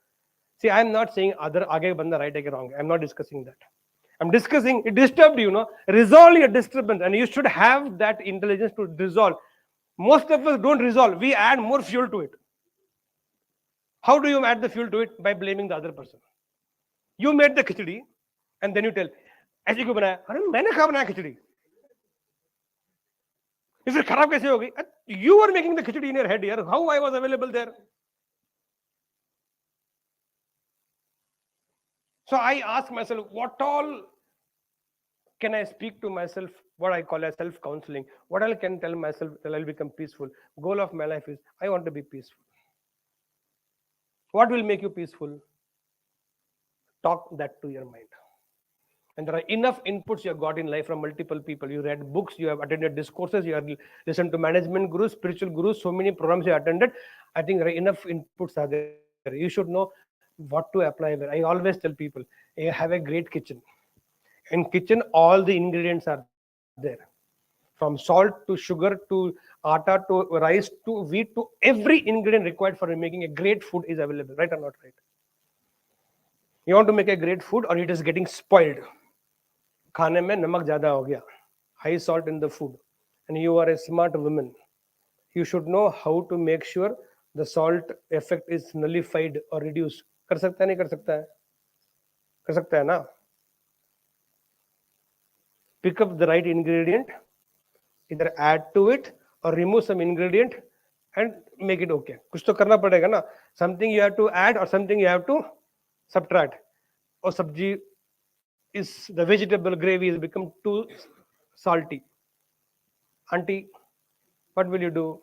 see? I am not saying other आगे बंदा right है कि wrong. I am not discussing that. I'm discussing it disturbed you, no? Resolve your disturbance, and you should have that intelligence to resolve. Most of us don't resolve. We add more fuel to it. How do you add the fuel to it? By blaming the other person. You made the khichdi, and then you tell, ऐसे क्यों बनाया? अरे मैंने कहाँ बनाया खिचड़ी? फिर खराब कैसे हो गई? You were making the khichdi in your head here. How I was available there? So I ask myself, what all can I speak to myself? What I call as self-counseling. What I can tell myself that I'll become peaceful. Goal of my life is I want to be peaceful. What will make you peaceful? Talk that to your mind. And there are enough inputs you have got in life from multiple people. You read books, you have attended discourses, you have listened to management gurus, spiritual gurus, so many programs you attended. I think there are enough inputs are there. You should know what to apply there. I always tell people, you have a great kitchen. In kitchen, all the ingredients are there. From salt to sugar to atta to rice to wheat to every ingredient required for making a great food is available. Right or not right? You want to make a great food or it is getting spoiled. खाने में नमक ज़्यादा हो गया. High salt in the food. And you are a smart woman. You should know how to make sure the salt effect is nullified or reduced. कर सकता है नहीं कर सकता है? कर सकता है ना? Pick up the right ingredient, either add to it or remove some ingredient and make it okay. कुछ तो करना पड़ेगा ना. Something you have to add or something you have to subtract. Or sabji is the vegetable gravy has become too salty. Auntie, what will you do?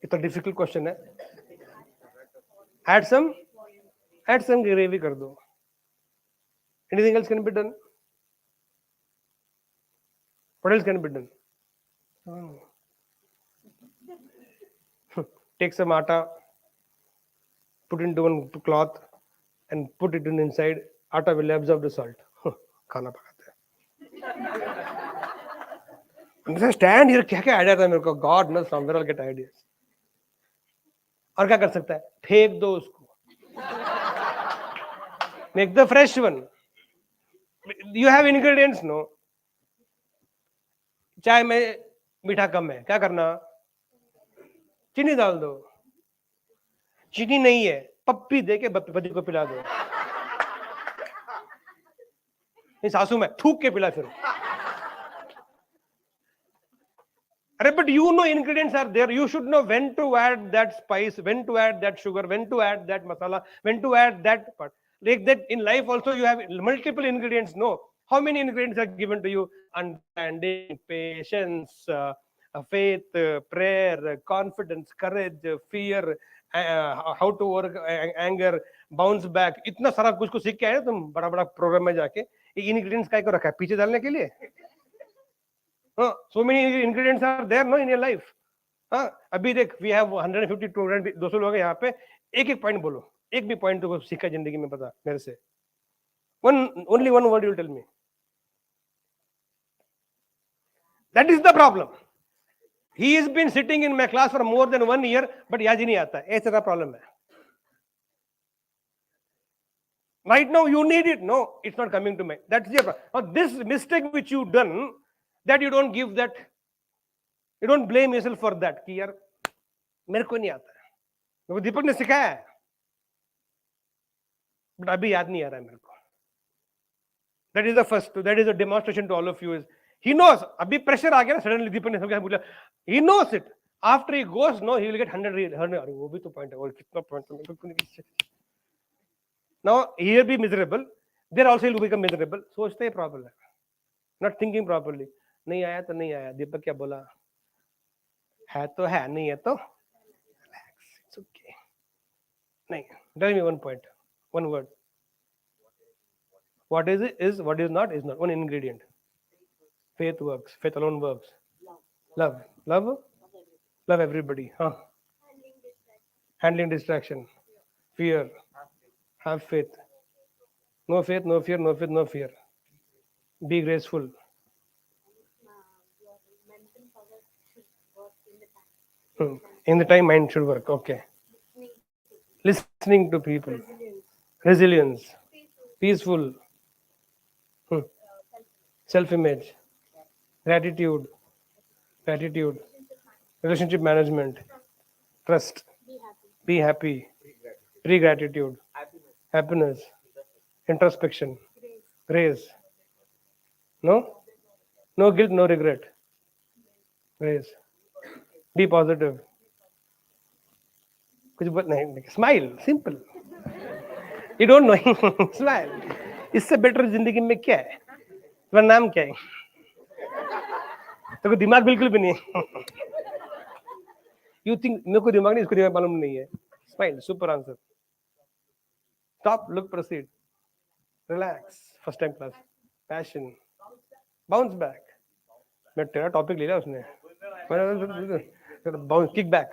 It's a difficult question. है. Add some gravy कर दो. Anything else can be done? What else can be done? Take some atta, put into one cloth and put it in inside. Atta will absorb the salt. खाना पकाते हैं. Stand here, क्या क्या idea था मेरे को? God knows from where I'll get ideas. और क्या कर सकता है? फेंक दो उसको. Make the fresh one. You have ingredients, no? चाय में मीठा कम है, क्या करना? चीनी डाल दो. चीनी नहीं है, पप्पी दे के पति को पिला दो. नहीं सासू में थूक के पिला फिर. अरे but you know ingredients are there. You should know when to add that spice, when to add that sugar, when to add that masala, when to add that part. Like that in life also you have multiple ingredients. No, how many ingredients are given to you? Understanding, patience, faith, prayer, confidence, courage, fear, how to work anger, bounce back. इतना सारा कुछ को सीख के आए तुम बड़ा बड़ा प्रोग्राम में जाके. ये ingredients काय को रखा है पीछे डालने के लिए? So many ingredients are there, no, in your life. अभी देख, we have 150 200 200 लोग हैं यहाँ पे. एक एक पॉइंट बोलो. एक भी पॉइंट तो सीखा जिंदगी में पता मेरे से. Only one word you will tell me. That is the problem. He has been sitting in my class for more than 1 year, but याद ही नहीं आता. ऐसा का problem है. Right now you need it. No, it's not coming to me. That's your problem. Now this mistake which you done, that you don't give that, you don't blame yourself for that. कि यार मेरे को नहीं आता है. वो दीपक ने सिखाया है, but अभी याद नहीं आ रहा है मेरे को. That is the first. That is a demonstration to all of you. Is He knows. Abhi pressure aa gaya na, suddenly Deepak ne samjha bola. He knows it. After he goes, no, he will get 100. वो भी तो point है. और कितना point है? मेरे को नहीं किसी. Now here be miserable. There also he will become miserable. सोचते ही problem है. Not thinking properly. नहीं आया तो नहीं आया. दीपक क्या बोला? है तो है, नहीं है तो relax. It's okay. नहीं. Tell me one point. One word. What is it? Is what is not is not. One ingredient. Faith works. Faith alone works. Love. Love. Love everybody. Huh? Handling distraction. Fear. Have faith. No faith, no fear, no faith, no fear. Be graceful. In the time, mind should work. Okay. Listening to people. Resilience. Peaceful. Self-image. Gratitude. Gratitude. Relationship management. Trust. Be happy. Pre-gratitude. Happiness. Introspection. Grace. No? No guilt, no regret. Grace. Be positive. कुछ बात नहीं. Smile. Simple. You don't know. Smile. इससे better जिंदगी में क्या है? तुम्हारा नाम क्या है? तो कोई दिमाग बिल्कुल भी नहीं है. You think मेरे को दिमाग नहीं, इसको दिमाग मालूम नहीं है. Smile. Super answer. Stop. Look. Proceed. Relax. First time class. Passion. Bounce back. मैं तेरा टॉपिक ले लिया उसने. Bounce. Kick back.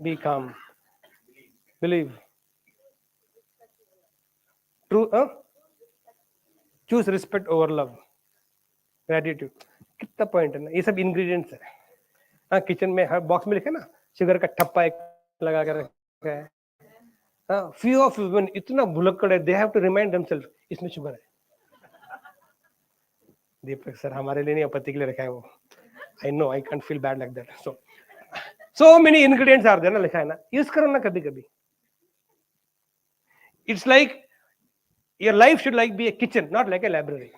Be calm. Believe. True. Choose respect over love. Gratitude. कितना पॉइंट है ना, ये सब इंग्रेडिएंट्स है. हाँ, किचन में हर बॉक्स में लिखे ना, शुगर का ठप्पा एक लगा कर रखा है. हाँ, few of women इतना भुलक्कड़ है, they have to remind themselves इसमें शुगर है. दीपक सर हमारे लिए नहीं, पति के लिए रखा है वो. I know, I can't feel bad like that. So many ingredients are there ना, लिखा है ना, यूज करो ना कभी कभी. It's like your life should like be a kitchen, not like a library.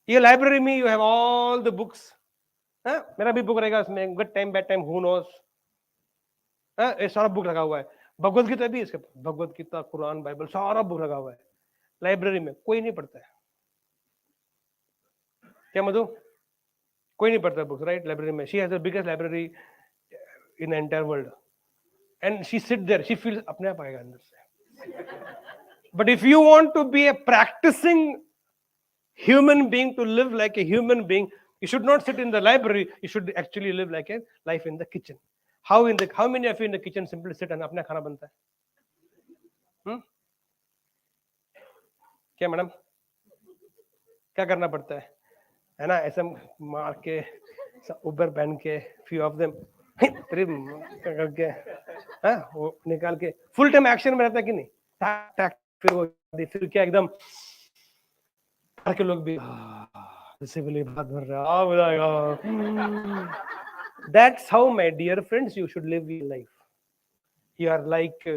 Your library में you have all the books. हाँ, मेरा भी बुक रहेगा उसमें, good time, bad time, who knows. हाँ, ये सारा बुक लगा हुआ है. भगवत गीता भी इसके, भगवत गीता, कुरान, बाइबल, सारा बुक लगा हुआ है. लाइब्रेरी में कोई नहीं पढ़ता है. क्या मधु? कोई नहीं पढ़ता बुक्स, राइट? लाइब्रेरी में she has the biggest library in the entire world, and she sit there, she feels अपने आप आएगा अंदर से. But if you want to be a practicing human being, to live like a human being, you should not sit in the library, you should actually live like a life in the kitchen. How many of you in the kitchen simply sit and अपना खाना बनता है? क्या madam? क्या करना पड़ता है ना? ऐसा मार के, ऊपर पहन के, few of them करके, हाँ, वो निकाल के फुल टाइम एक्शन में रहता है कि नहीं? टैक टैक, फिर क्या एकदम के लोग भी जैसे बोले बात भर रहा. That's how, my dear friends, you should live your life. You are like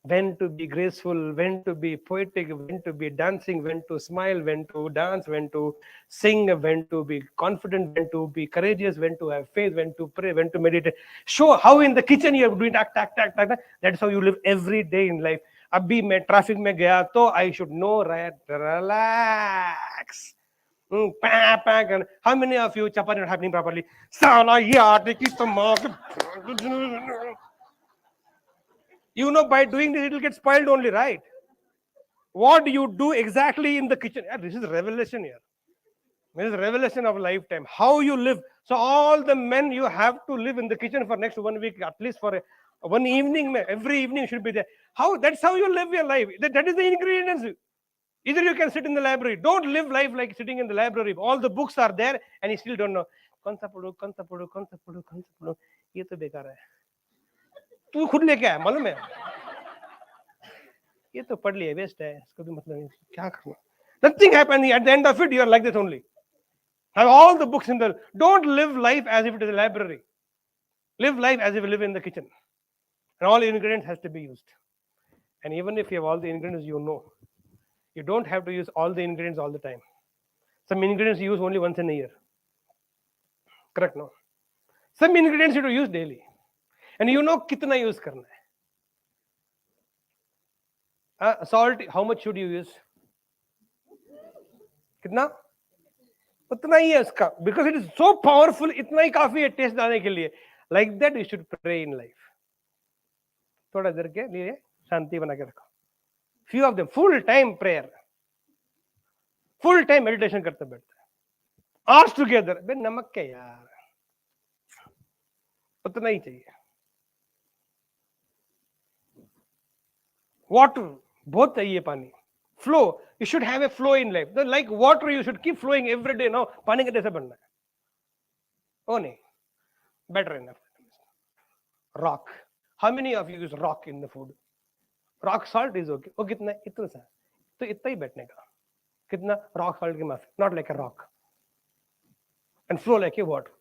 when to be graceful, when to be poetic, when to be dancing, when to smile, when to dance, when to sing, when to be confident, when to be courageous, when to have faith, when to pray, when to meditate. Show how in the kitchen you are doing tack tack tack tack. That's how you live every day in life. अभी मैं traffic में गया तो I should know, right? Relax. How many of you chapati not happening properly? You know, by doing this, it will get spoiled only, right? What do you do exactly in the kitchen? Yeah, this is revelation here. This is revelation of lifetime. How you live. So all the men, you have to live in the kitchen for next 1 week, at least for one evening. Every evening should be there. That's how you live your life. That is the ingredients. Either you can sit in the library. Don't live life like sitting in the library. All the books are there and you still don't know. कौन सा पढ़ो? ये तो बेकार है. तू खुद लेके आया, मालूम है? ये तो पढ़ लिया, वेस्ट है, इसको भी मतलब नहीं, क्या करना? Nothing happened. At the end of it, you are like this only. Have all the books in the. Don't live life as if it is a library. Live life as if you live in the kitchen. And all ingredients has to be used. And even if you have all the ingredients, you know, you don't have to use all the ingredients all the time. Some ingredients you use only once in a year. Correct, no? Some ingredients you do use daily. And you know kitna use karna hai. Salt, how much should you use? कितना उतना ही है उसका, because it is so powerful, इतना ही काफी है test लाने के लिए. Like that you should pray in life. थोड़ा देर के लिए शांति बना के रखो. Few of them full time prayer, full time meditation करते बैठते हैं. Hours together. बे नमक क्या यार, उतना ही चाहिए. Water बहुत चाहिए पानी. Flow, you should have a flow in life. Like water, you should keep flowing every day. Now पानी का जैसे बनना है. Oh नहीं, better enough. Rock. How many of you use rock in the food? Rock salt is okay. Oh कितना? इतना सा. तो इतना ही बैठने का. कितना? Rock salt के माफ. Not like a rock. And flow like a water.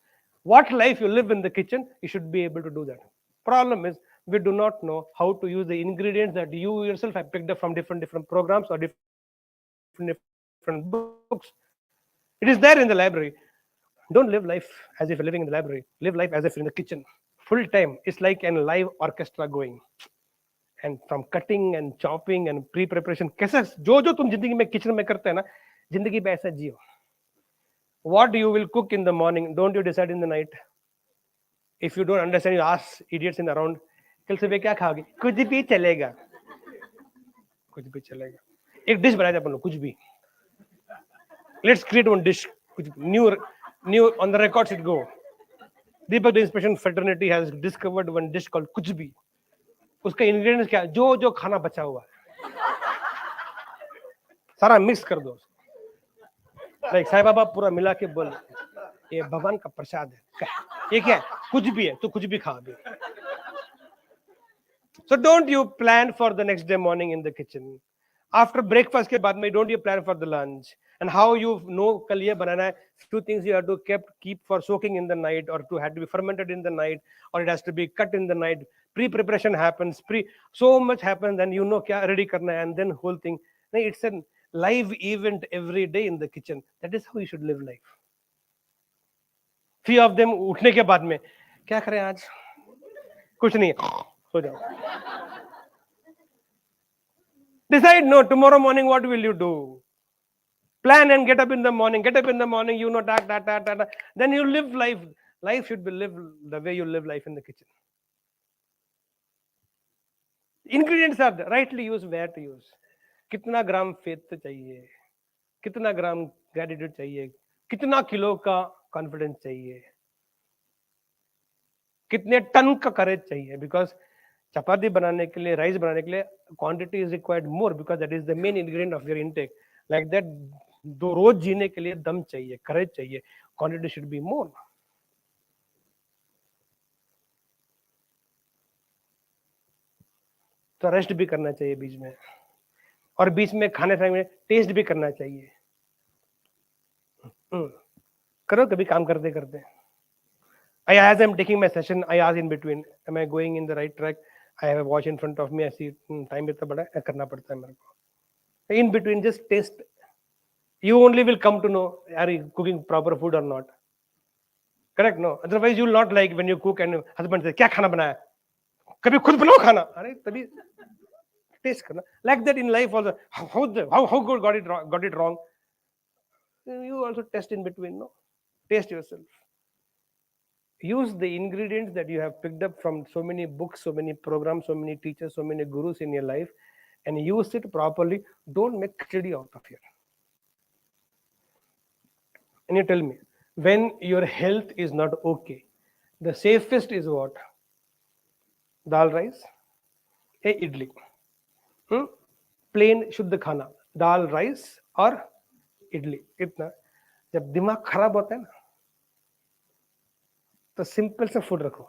What life you live in the kitchen, you should be able to do that. Problem is, we do not know how to use the ingredients that you yourself have picked up from different programs or different books. It is there in the library. Don't live life as if you're living in the library. Live life as if you're in the kitchen. Full time. It's like a live orchestra going. And from cutting and chopping and pre-preparation, कैसा जो जो तुम जिंदगी में kitchen में करते हैं ना, जिंदगी पे ऐसा जियो. What you will cook in the morning, don't you decide in the night? If you don't understand, you ask idiots in around, कल सुबह क्या खाओगे? कुछ भी चलेगा. कुछ भी चलेगा. एक डिश बनाते अपन लोग, कुछ भी. Let's create one dish. New on the record should go. Deepak, the Inspiration Fraternity has discovered one dish called कुछ भी. उसका ingredients क्या? जो जो खाना बचा हुआ है, सारा मिक्स कर दो. Like साईं बाबा पूरा मिला के बोल, ये भगवान का प्रसाद है. ये क्या है? कुछ भी है, तो कुछ भी खा दे. So don't you plan for the next day morning in the kitchen. After breakfast के बाद में, don't you plan for the lunch. And how you know कल ये बनाना है, two things you have to keep for soaking in the night, or to have to be fermented in the night, or it has to be cut in the night. Pre-preparation happens, so much happens, and you know क्या ready करना है, and then whole thing. It's a live event every day in the kitchen. That is how you should live life. Few of them उठने के बाद में क्या करें आज? कुछ नहीं, सो जाओ. Decide, no, tomorrow morning what will you do? Plan and get up in the morning. Get up in the morning, you know, then you live life. Life should be lived the way you live life in the kitchen. Ingredients are rightly used, where to use. कितना ग्राम faith चाहिए, कितना ग्राम gratitude चाहिए, कितना kilo का confidence चाहिए, कितने ton का courage चाहिए. Because चपाती बनाने के लिए, राइस बनाने के लिए quantity is required more, because that is the main ingredient of your intake. Like that, दो रोज जीने के लिए दम चाहिए, courage चाहिए, quantity should be more. तो रेस्ट भी करना चाहिए बीच में, और बीच में खाने खाने में टेस्ट भी करना चाहिए. करो कभी काम करते करते. As I'm taking my session, I ask in between, am I going in the right track? I have a watch in front of me. I see time इतना बड़ा है, करना पड़ता है मेरे को. In between, just taste. You only will come to know, are you cooking proper food or not? Correct? No. Otherwise, you will not like when you cook and husband says, क्या खाना बनाया? कभी खुद बनाओ खाना. अरे तभी taste करना. Like that in life also. How good got it wrong? You also test in between. No, taste yourself. Use the ingredients that you have picked up from so many books, so many programs, so many teachers, so many gurus in your life, and use it properly. Don't make khichdi out of here. And you tell me, when your health is not okay, the safest is what? Dal rice, idli. Plain शुद्ध खाना, दाल rice और इडली. इतना. जब दिमाग खराब होता है ना, तो सिंपल सा फूड रखो.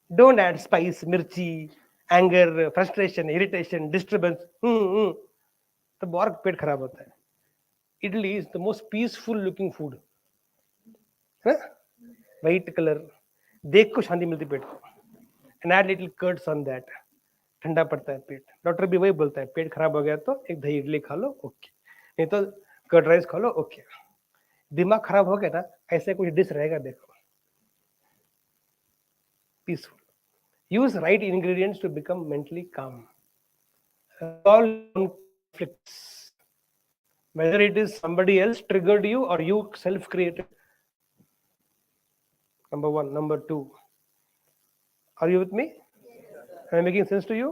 Don't add spice, मिर्ची, anger, frustration, irritation, disturbance. तो बहुत पेट खराब होता है. Idli is the most peaceful looking food. है ना? White color, देख को शांति मिलती पेट को. And add little curds on that. ठंडा पड़ता है पेट. डॉक्टर भी वही बोलता है, पेट खराब हो गया तो एक दही इडली खा लो, ओके. नहीं तो कर्ड राइस खा लो, ओके। दिमाग खराब हो गया ना, ऐसे कुछ डिश रहेगा देखो, peaceful. Use right ingredients to become mentally calm. Resolve conflicts, whether it is somebody else triggered you or you self created. Number one. Number two, are you with me? Am I making sense to you?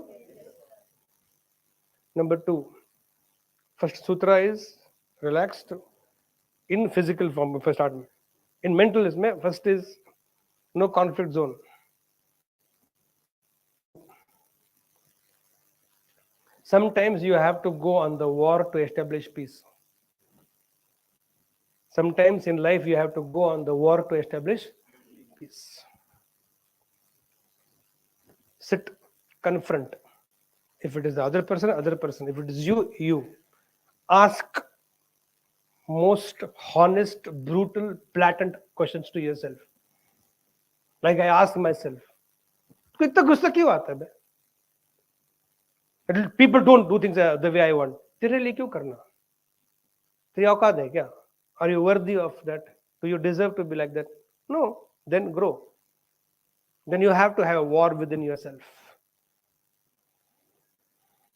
Number two, first sutra is relaxed in physical form. First start में. In mental is में first is no conflict zone. Sometimes you have to go on the war to establish peace. Sometimes in life you have to go on the war to establish peace. Sit, confront. If it is the other person, other person. If it is you, you. Ask most honest, brutal, blatant questions to yourself. Like I ask myself, "तो इतना गुस्सा क्यों आता है बे? People don't do things the way I want. तेरे लिए क्यों करना? तेरी औकात है क्या? Are you worthy of that? Do you deserve to be like that? No. Then grow. Then you have to have a war within yourself.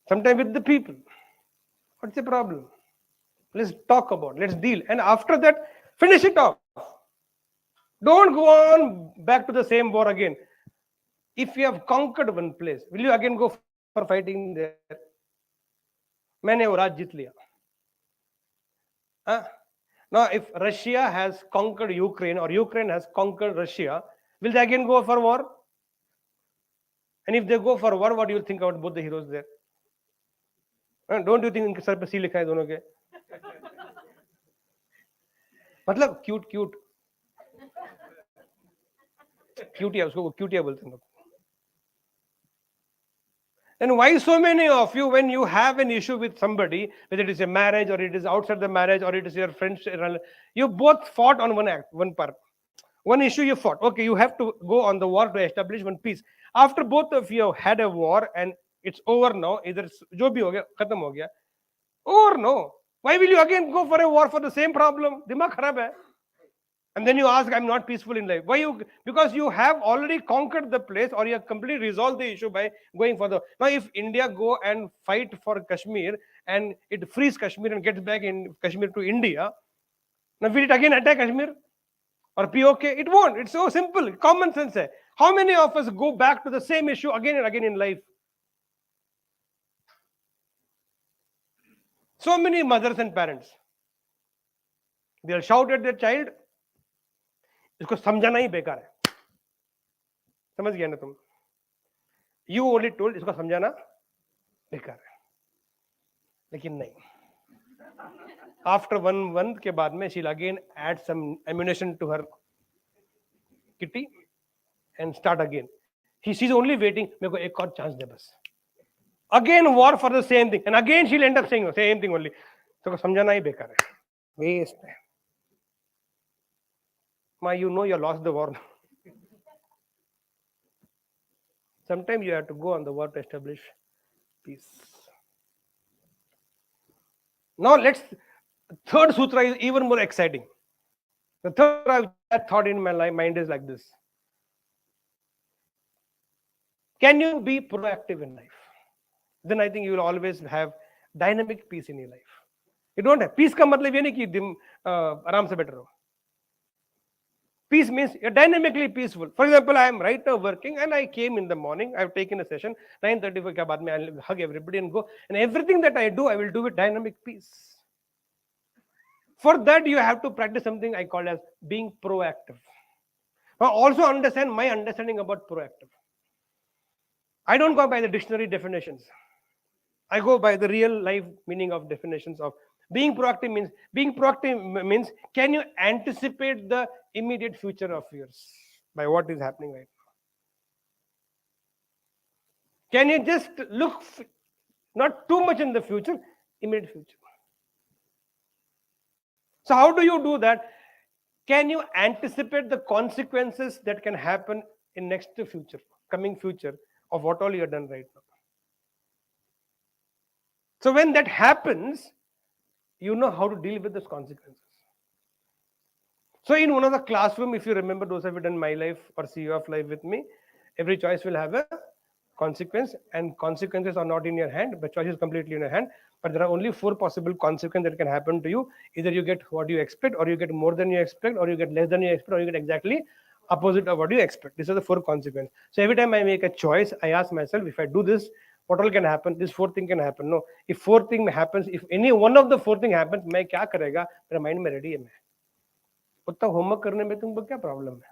Sometimes with the people. What's the problem? Let's talk about it. Let's deal. And after that, finish it off. Don't go on back to the same war again. If you have conquered one place, will you again go for fighting there? मैंने वो राज जीत लिया. Now, if Russia has conquered Ukraine or Ukraine has conquered Russia, will they again go for war? And if they go for war, what do you think about both the heroes there? Don't you think इनके sir पे सी लिखा है दोनों के? मतलब cute cute क्यूटिया, उसको क्यूटिया बोलते हैं लोग. Then why so many of you, when you have an issue with somebody, whether it is a marriage or it is outside the marriage or it is your friends, you both fought on one act, one part. One issue you fought. Okay, you have to go on the war to establish one peace. After both of you have had a war and it's over now, either जो भी हो गया, खत्म हो गया, or no. Why will you again go for a war for the same problem? दिमाग खराब है. And then you ask, I'm not peaceful in life. Why you? Because you have already conquered the place or you have completely resolved the issue by going for the. Now, if India go and fight for Kashmir and it frees Kashmir and gets back in Kashmir to India, now will it again attack Kashmir or POK? It won't. It's so simple. Common sense. Hai. How many of us go back to the same issue again and again in life? So many mothers and parents. They'll shout at their child. इसको समझाना ही बेकार है. समझ गया ना तुम? You only told इसको समझाना बेकार है. लेकिन नहीं. After one month के बाद में she'll again add some ammunition to her kitty and start again. She's only waiting. मेरे को एक और chance दे बस. Again war for the same thing and again she'll end up saying the same thing only. तो समझाना ही बेकार है. Waste है. You know you lost the war. Sometimes you have to go on the war to establish peace. Now third sutra is even more exciting. The third thought in my mind is like this. Can you be proactive in life? Then I think you will always have dynamic peace in your life. You don't have peace का मतलब ये नहीं कि दिन आराम से बैठ रहो. Peace means you're dynamically peaceful. For example, I am right now working and I came in the morning. I've taken a session. 9:35 के बाद में I'll hug everybody and go. And everything that I do, I will do with dynamic peace. For that, you have to practice something I call as being proactive. Now, also understand my understanding about proactive. I don't go by the dictionary definitions. I go by the real life meaning of definitions of being proactive means can you anticipate the immediate future of yours by what is happening right now? Can you just look not too much in the future, immediate future? So how do you do that? Can you anticipate the consequences that can happen in next future, coming future of what all you have done right now? So when that happens, you know how to deal with those consequences. So in one of the classroom, if you remember, those have done my life or CEO of life with me, every choice will have a consequence, and consequences are not in your hand, but choice is completely in your hand. But there are only 4 possible consequences that can happen to you. Either you get what you expect, or you get more than you expect, or you get less than you expect, or you get exactly opposite of what you expect. These are the 4 consequences. So every time I make a choice, I ask myself, if I do this, what all can happen? This 4 thing can happen. No, if 4 thing happens, if any one of the 4 thing happens, मैं क्या करेगा? मेरा mind में ready है मैं. उतना homework करने में तुमको क्या प्रॉब्लम है?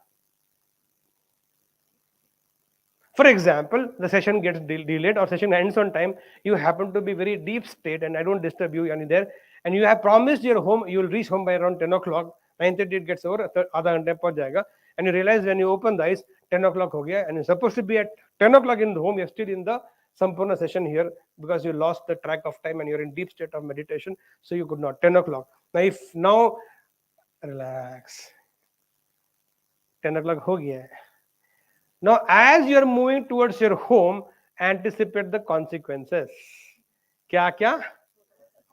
For example, the session gets delayed or session ends on time. You happen to be very deep state, and I don't disturb you any there. And you have promised your home, you will reach home by around 10 o'clock. 9:30 it gets over, आधा घंटे पहुंच जाएगा. And you realize when you open the eyes, 10 o'clock हो गया, and you're supposed to be at 10 o'clock in the home. You're still in the Sampoorna session here because you lost the track of time and you're in deep state of meditation, so you could not. 10 o'clock. Now relax. 10 o'clock हो गया है. Now, as you are moving towards your home, anticipate the consequences. क्या क्या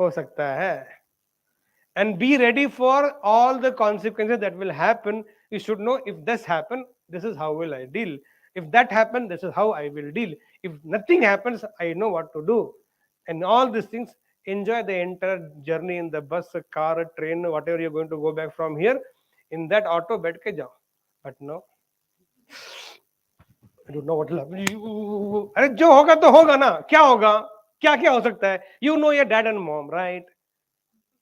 हो सकता है? And be ready for all the consequences that will happen. You should know, if this happen, this is how will I deal. If that happen, this is how I will deal. If nothing happens, I know what to do. And all these things, enjoy the entire journey in the bus, car, train, whatever you're going to go back from here. In that auto, बैठ के जाओ. But no, I don't know what will happen. अरे जो होगा तो होगा ना. क्या होगा? क्या क्या हो सकता है? You know your dad and mom, right?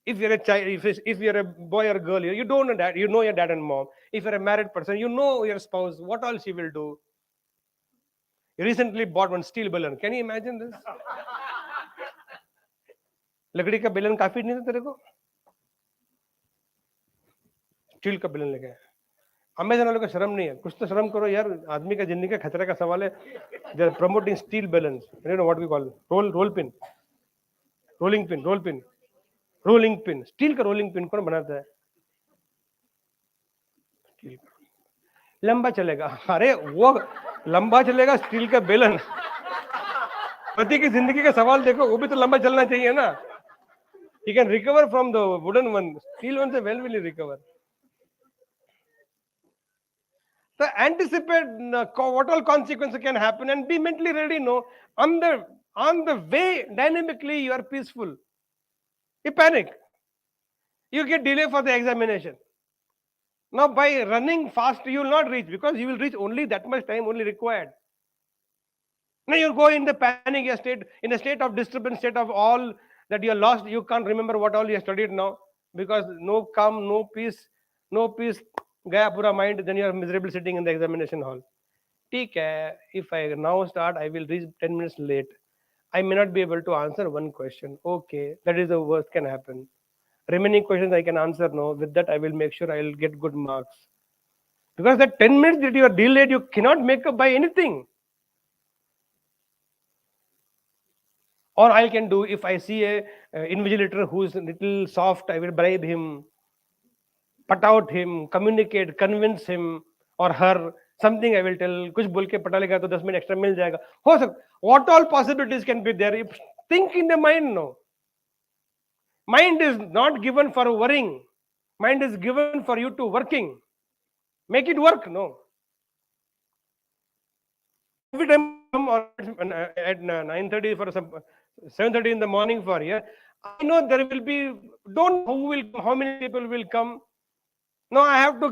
If you're a child, if you're a boy or girl, you don't know that. You know your dad and mom. If you're a married person, you know your spouse. What all she will do. You recently bought one steel balloon. Can you imagine this? लकड़ी का बेलन काफी नहीं था तेरे को? Steel का बेलन लेके. अमेजन वालों को शर्म नहीं है. कुछ तो शर्म करो यार. आदमी का जिंदगी का खतरे का सवाल है. They are promoting steel balloons. You know what we call roll pin, rolling pin. Steel का रोलिंग पिन कौन बनाता है? स्टील का लंबा चलेगा. अरे वो लंबा चलेगा स्टील का बेलन. पति की जिंदगी का सवाल देखो, वो भी तो लंबा चलना चाहिए ना. He can recover from the wooden one. Steel one से well will he recover. So anticipate what all consequences can happen and be mentally ready. No, on the way, dynamically you are peaceful. You panic. You get delay for the examination. Now by running fast, you will not reach, because you will reach only that much time only required. Now you go in the panic state, in a state of disturbance, state of all that you are lost. You can't remember what all you have studied now, because no calm, no peace. Gaya pura mind. Then you are miserable sitting in the examination hall. ठीक है, if I now start, I will reach 10 minutes late. I may not be able to answer one question. Okay, that is the worst can happen. Remaining questions I can answer no. With that, I will make sure I will get good marks. Because that 10 minutes that you are delayed, you cannot make up by anything. Or I can do, if I see a invigilator who is a little soft, I will bribe him, put out him, communicate, convince him or her. Something I will tell. कुछ बोल के पटा लेगा तो 10 minute extra मिल जाएगा. हो सकता. What all possibilities can be there? If think in the mind, no. Mind is not given for worrying. Mind is given for you to working. Make it work, no. Every time I come at 9:30 for 7:30 in the morning for here, I know there will be, don't know who will come, how many people will come. No, I have to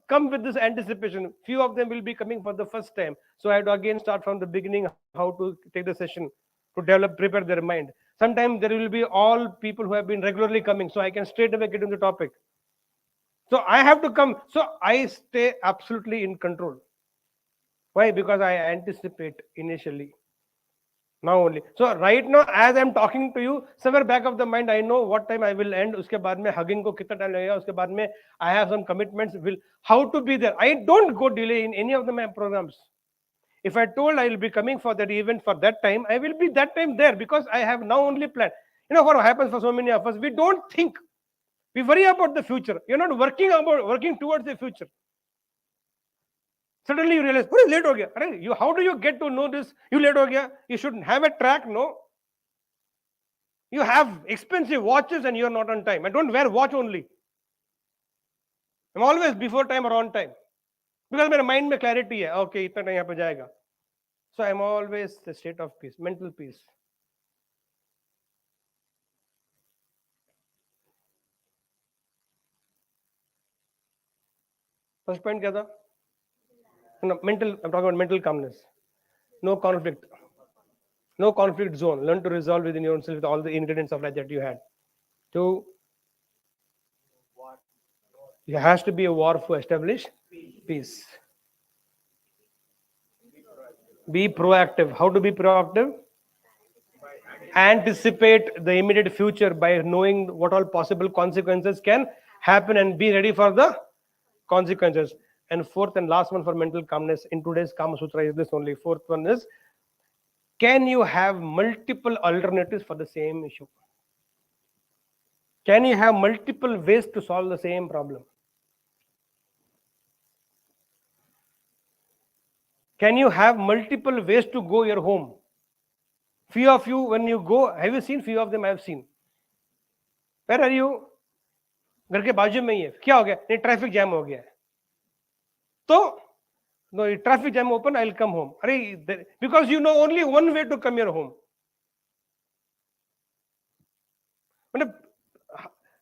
come with this anticipation. Few of them will be coming for the first time. So I have to again start from the beginning how to take the session, to prepare their mind. Sometimes there will be all people who have been regularly coming. So I can straight away get into the topic. So I have to come. So I stay absolutely in control. Why? Because I anticipate initially. Now only. So right now, as I'm talking to you, somewhere back of the mind, I know what time I will end. उसके बाद में hugging को कितना time लगेगा. उसके बाद में I have some commitments. How to be there. I don't go delay in any of my programs. If I told I will be coming for that event for that time, I will be that time there, because I have now only planned. You know what happens for so many of us? We don't think. We worry about the future. You're not working towards the future. Suddenly you realize, oh, late ho gaya. How do you get to know this? You late ho gaya. You should have a track, no? You have expensive watches and you're not on time. I don't wear watch only. I'm always before time or on time. Because my mind में clarity है. Okay, इतना time यहाँ पे जाएगा. So I'm always the state of peace, mental peace. First point क्या था? No, mental. I'm talking about mental calmness. No conflict. No conflict zone. Learn to resolve within yourself with all the ingredients of life that you had. Two, there has to be a war to establish peace. Be proactive. How to be proactive? Anticipate the immediate future by knowing what all possible consequences can happen and be ready for the consequences. And fourth and last one for mental calmness in today's CALM-SUTRA is this only. Fourth one is, can you have multiple alternatives for the same issue? Can you have multiple ways to solve the same problem? Can you have multiple ways to go your home? Few of you, when you go, have you seen? Few of them I have seen. Where are you? घर के बाजू में ही है. क्या हो गया? नहीं, traffic jam हो गया है. तो no, traffic jam open, I'll come home. Because you know only one way to come your home.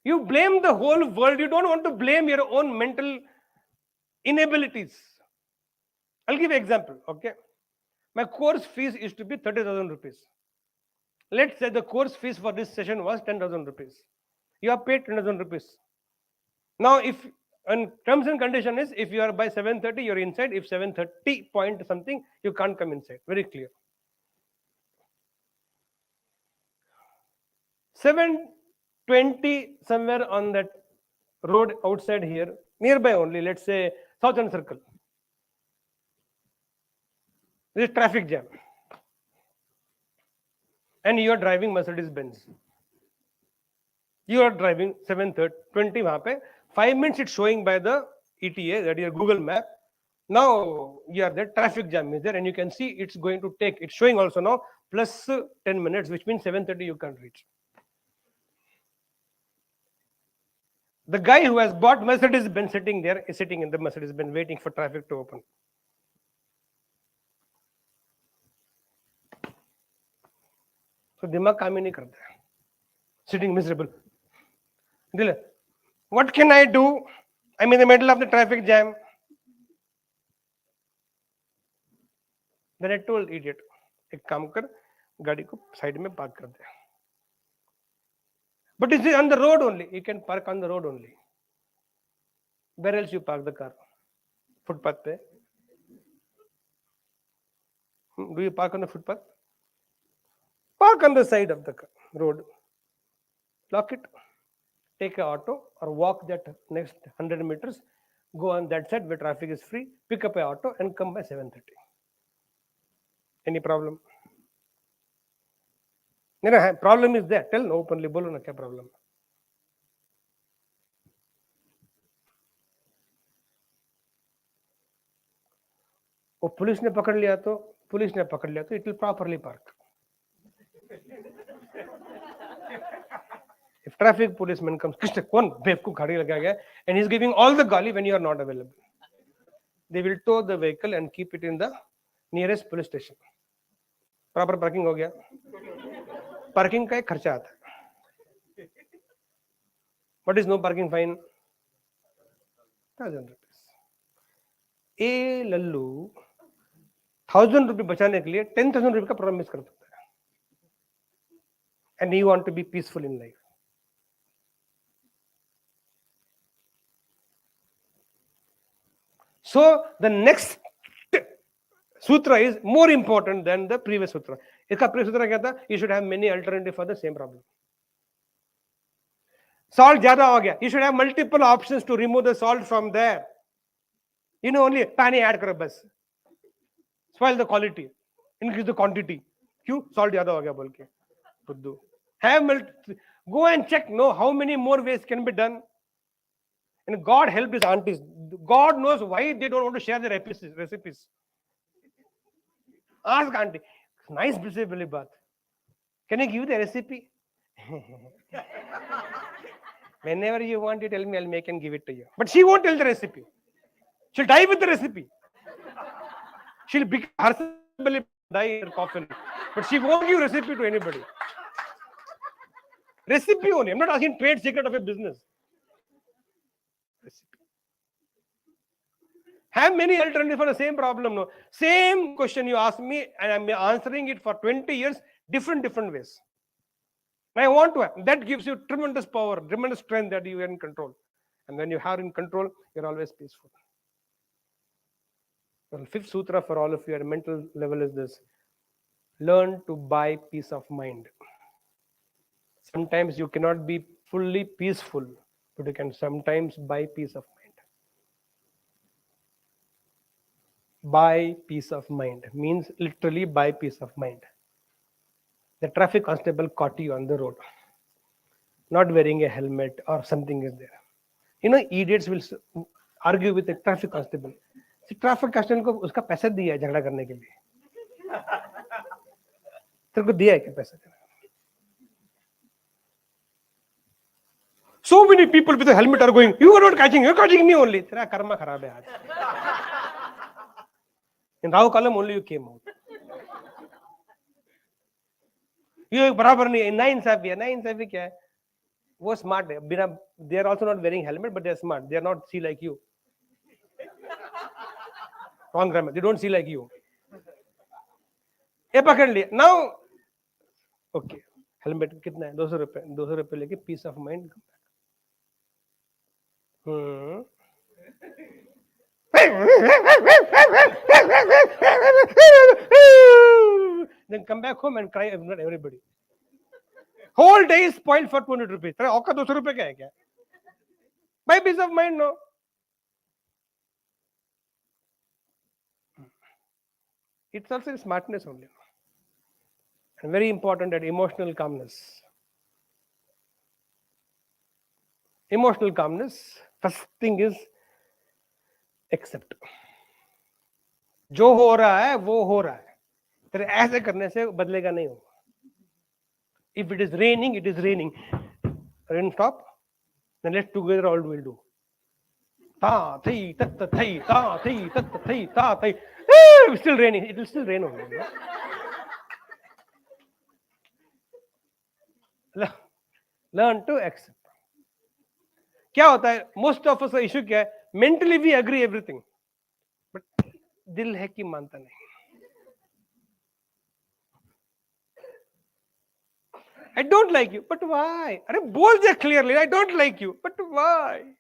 You blame the whole world. You don't want to blame your own mental inabilities. I'll give you an example. Okay, my course fees is to be 30,000 rupees. Let's say the course fees for this session was 10,000 rupees. You have paid 10,000 rupees. Now, if and terms and condition is, if you are by 7:30, you're inside. If 7:30 point something, you can't come inside. Very clear. 7:20 somewhere on that road outside here, nearby only, let's say Southern Circle. There is traffic jam. And you are driving Mercedes Benz. You are driving 7:20 वहाँ पे. 5 minutes it's showing by the ETA, that is your Google map. Now you are there, traffic jam is there, and you can see it's going to take, it's showing also now plus 10 minutes, which means 7:30 you can't reach. The guy who has bought Mercedes Benz sitting there is sitting in the Mercedes Benz waiting for traffic to open. So दिमाग काम ही नहीं करता है. Sitting miserable. What can I do? I'm in the middle of the traffic jam. Then I told idiot, एक काम कर, गाड़ी को साइड में पार्क कर दे. But it's on the road only. You can park on the road only. Where else you park the car? Footpath pe. Do you park on the footpath? Park on the side of the road. Lock it. Take an auto or walk that next 100 meters. Go on that side where traffic is free. Pick up an auto and come by 7:30. Any problem? No, problem is there. Tell no openly. बोलो ना क्या problem? वो police ने पकड़ लिया तो it will properly park. If traffic policeman comes, किसने कौन बेवकूफ गाड़ी लगा गया and he's giving all the गाली when you are not available, they will tow the vehicle and keep it in the nearest police station. Proper parking हो गया. Parking का एक खर्चा आता है. What is no parking fine? 1,000 rupees. ए लल्लू 1,000 रुपये बचाने के लिए 10,000 रुपये का प्रॉब्लम मिस कर सकता है. And you want to be peaceful in life. So the next sutra is more important than the previous sutra. इसका previous sutra क्या था? You should have many alternatives for the same problem. Salt ज़्यादा हो गया. You should have multiple options to remove the salt from there. You know, only पानी add करो बस. Spoil the quality, increase the quantity. क्यों? Salt ज़्यादा हो गया बोल के. बुद्धू. Go and check. No, how many more ways can be done? And God help his aunties. God knows why they don't want to share their recipes. Ask auntie. Nice, basically, baat. Can I give you the recipe? Whenever you want, you tell me, I'll make and give it to you. But she won't tell the recipe. She'll die with the recipe. She'll become herself unbelievable, die in her coffin. But she won't give recipe to anybody. Recipe only. I'm not asking trade secret of a business. Recipe. Have many alternatives for the same problem. No. Same question you ask me, and I'm answering it for 20 years, different ways. I want to have. That gives you tremendous power, tremendous strength that you are in control. And when you are in control, you're always peaceful. The fifth sutra for all of you at a mental level is this: learn to buy peace of mind. Sometimes you cannot be fully peaceful, but you can sometimes buy peace of mind. Buy peace of mind means literally buy peace of mind. The traffic constable caught you on the road, not wearing a helmet or something is there. You know, idiots will argue with the traffic constable. See, traffic constable को उसका पैसा दिया है झगड़ा करने के लिए. तेरे को दिया है क्या पैसा? So many people with a helmet are going, you are not catching, you are catching me only. तेरा कर्मा खराब है आज. In Rahu Kalam only you came out. ये बराबर नहीं है. नाइंसाफी है. नाइंसाफी क्या है? वो स्मार्ट है. बिना, they are also not wearing helmet, but they are smart. They are not see like you. Wrong grammar. They don't see like you. ये पकड़ लिया. Now, okay. Helmet कितना है? 200 रुपए. 200 रुपए लेके peace of mind. Then come back home and cry in front of everybody. Whole day is spoiled for 200 rupees. तेरा औका 200 रुपए क्या है क्या? Buy peace of mind, no. It's also smartness only. And very important that emotional calmness. Emotional calmness, first thing is accept. जो हो रहा है वो हो रहा है. तेरे ऐसे करने से बदलेगा नहीं होगा. If it is raining, it is raining. Rain stop, then let's together all will do. Ta thai tat thai ta thai tat thai ta thai. Still raining. It will still rain only. Learn to accept. क्या होता है? Most of us का issue क्या है? Mentally we agree everything, but दिल है कि मानता नहीं. I don't like you, but why? अरे बोल दे clearly. I don't like you, but why?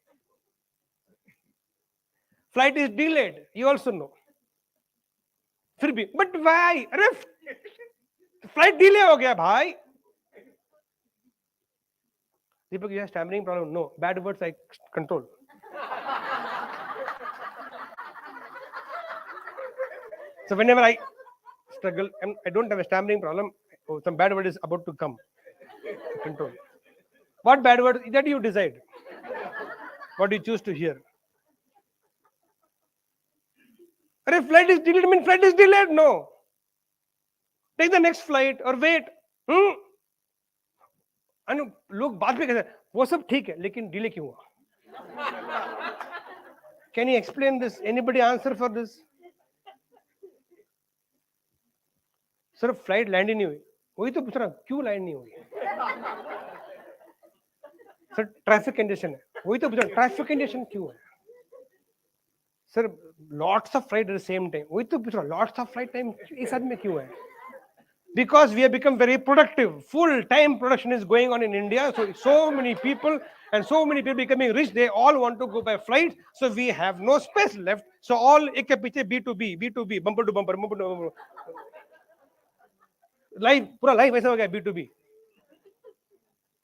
Flight is delayed. You also know. फिर भी, but why? अरे flight delay हो गया भाई. Deepak, you have stammering problem? No. Bad words I control. So whenever I struggle and I don't have a stammering problem, some bad word is about to come. Control. What bad word? That you decide. What you choose to hear. If flight is delayed, mean flight is delayed? No. Take the next flight or wait. लोग बात भी कहते हैं वो सब ठीक है लेकिन डिले क्यों हुआ? Can you explain this? Anybody answer for this? Sir flight land ही नहीं हुई. वही तो पूछ रहा क्यों लैंड नहीं हुई? सर ट्रैफिक कंजेशन है. वही तो पूछ रहा ट्रैफिक कंजेशन क्यों है? Sir lots of flight at the same time. वही तो पूछ रहा लॉट्स ऑफ फ्लाइट टाइम एक साथ में क्यों है? Because we have become very productive. Full-time production is going on in India. So many people and so many people becoming rich. They all want to go by flight. So we have no space left. So all एक के पीछे B2B, bumper to bumper. Life पूरा life ऐसा हो गया B2B.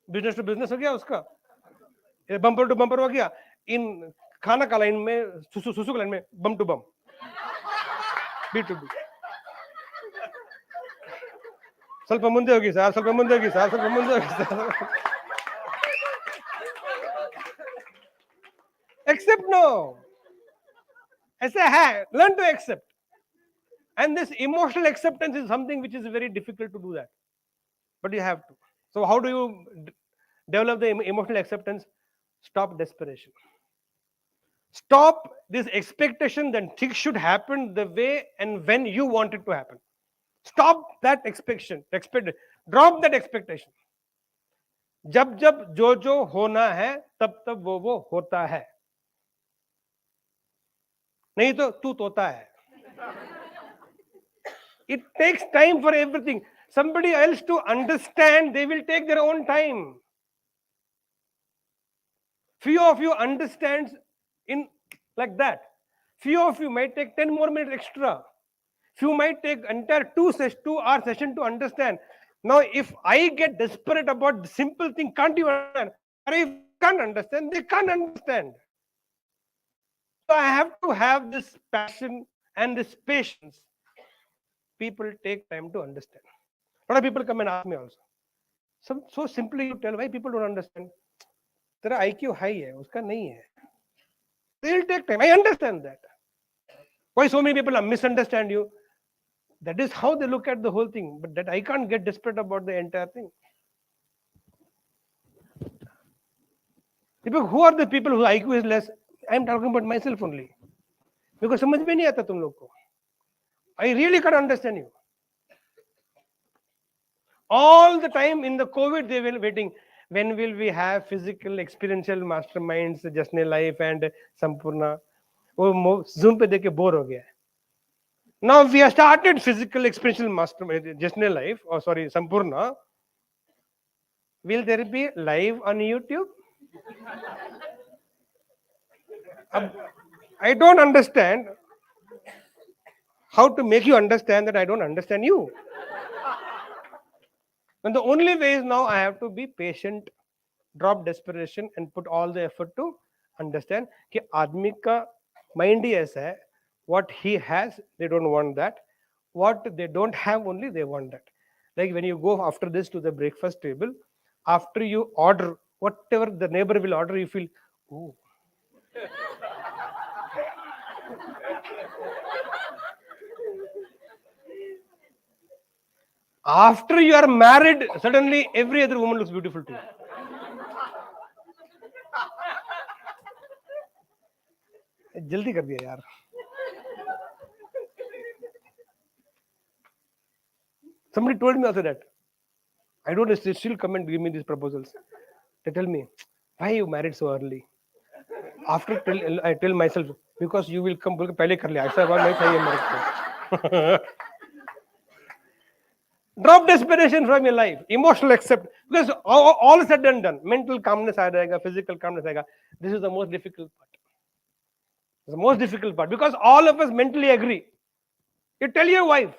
Business to business हो गया उसका. Bumper to bumper हो गया. In खाना का लाइन में सुसु का लाइन में bum to bum. B2B. ಸ್ವಲ್ಪ ಮುಂದೆ ಹೋಗಿ ಸರ್, ಸ್ವಲ್ಪ ಮುಂದೆ ಹೋಗಿ ಸರ್, ಸ್ವಲ್ಪ ಮುಂದೆ ಹೋಗಿ ಸರ್. Accept no. ऐसा है. Learn to accept. And this emotional acceptance is something which is very difficult to do that. But you have to. So how do you develop the emotional acceptance? Stop desperation. Stop this expectation that things should happen the way and when you want it to happen. Stop that expectation. Drop that expectation. जब जब जो जो होना है तब तब वो होता है, नहीं तो तू तोता है. It takes time for everything. Somebody else to understand, they will take their own time. Few of you understands in like that. Few of you might take 10 more minutes extra. Few might take entire 2 hour session to understand. Now, if I get desperate about the simple thing, can't you understand? Or if they can't understand, they can't understand. So I have to have this passion and this patience. People take time to understand. A lot of people come and ask me also. So simply you tell why people don't understand. तेरा IQ high है, उसका नहीं है. They will take time. I understand that. Why so many people misunderstand you? That is how they look at the whole thing. But that I can't get desperate about the entire thing. Deepak, who are the people whose IQ is less? I am talking about myself only. Because समझ में नहीं आता तुम लोग को. I really can't understand you. All the time in the COVID, they were waiting. When will we have physical, experiential masterminds, Jasne Life and Sampoorna? वो Zoom पे देख के बोर हो गया. Now we have started physical, experiential mastermind, Jasne Life, or sorry, Sampoorna. Will there be live on YouTube? I don't understand how to make you understand that I don't understand you. And the only way is now I have to be patient, drop desperation and put all the effort to understand कि आदमी का mind ही ऐसा है, what he has, they don't want that. What they don't have only, they want that. Like when you go after this to the breakfast table, after you order, whatever the neighbor will order, you feel, oh. After you are married, suddenly every other woman looks beautiful to you. जल्दी कर दिया यार. Somebody told me also that. I don't know, they still come and give me these proposals. They tell me, why you married so early? After I tell myself, because you will come, पहले कर लिया. ऐसा बात नहीं चाहिए मेरे को. Drop desperation from your life. Emotional accept. Because all said and done, mental calmness आ जाएगा, physical calmness आएगा. This is the most difficult part. It's the most difficult part because all of us mentally agree. You tell your wife,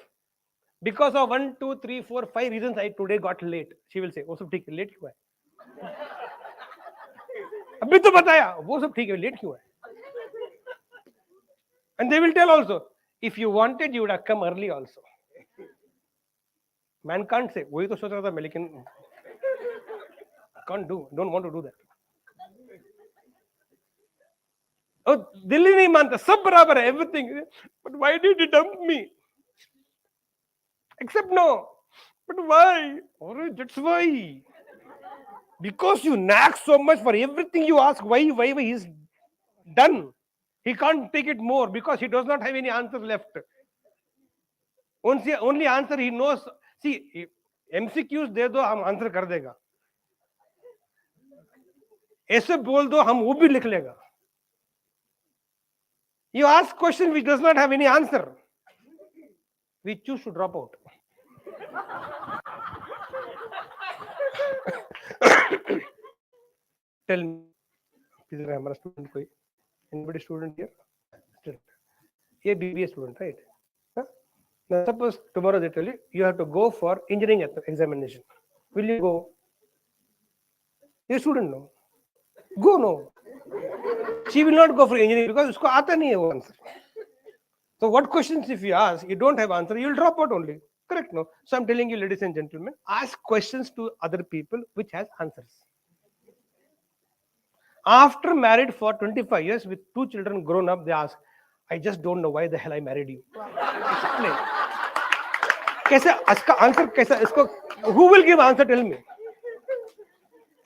because of 1, 2, 3, 4, 5 reasons I today got late. She will say, वो सब ठीक है, late क्यों है? अभी तो बताया, वो सब ठीक है, late क्यों है? And they will tell also, if you wanted, you would have come early also. Man can't say, वही तो सोच रहा था मैं, लेकिन don't want to do that. Oh, दिल ही नहीं मानता, सब बराबर है, everything. But why did you dump me? Except no. But why? Oh, that's why. Because you nag so much for everything you ask, why he's done. He can't take it more because he does not have any answers left. Only answer he knows. See, MCQs दे दो, हम answer कर देगा. ऐसे बोल दो, हम वो भी लिख लेगा. You ask question which does not have any answer. We choose to drop out. Tell me, is there a student? Anybody student here? Student. A BBA student, right? Huh? Now suppose tomorrow they tell you, you have to go for engineering examination. Will you go? You student no. Go no. She will not go for engineering because usko aata nahi hai wo answer. So what questions if you ask, you don't have answer, you will drop out only. Correct, no? So I'm telling you, ladies and gentlemen, ask questions to other people which has answers. After married for 25 years with 2 children grown up, they ask, I just don't know why the hell I married you. Explain. कैसे इसका answer कैसा इसको who will give answer, tell me.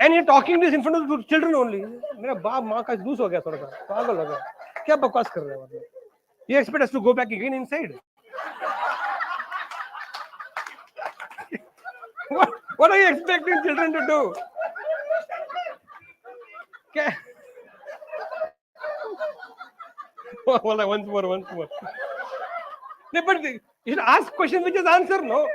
And you're talking this in front of the children only. मेरा बाप माँ का loose हो गया थोड़ा सा, पागल हो गया, क्या बकवास कर रहे हो मतलब? You expect us to go back again inside? What are you expecting children to do? Okay. Hold on, once more. No, but you should ask question which is answer, no?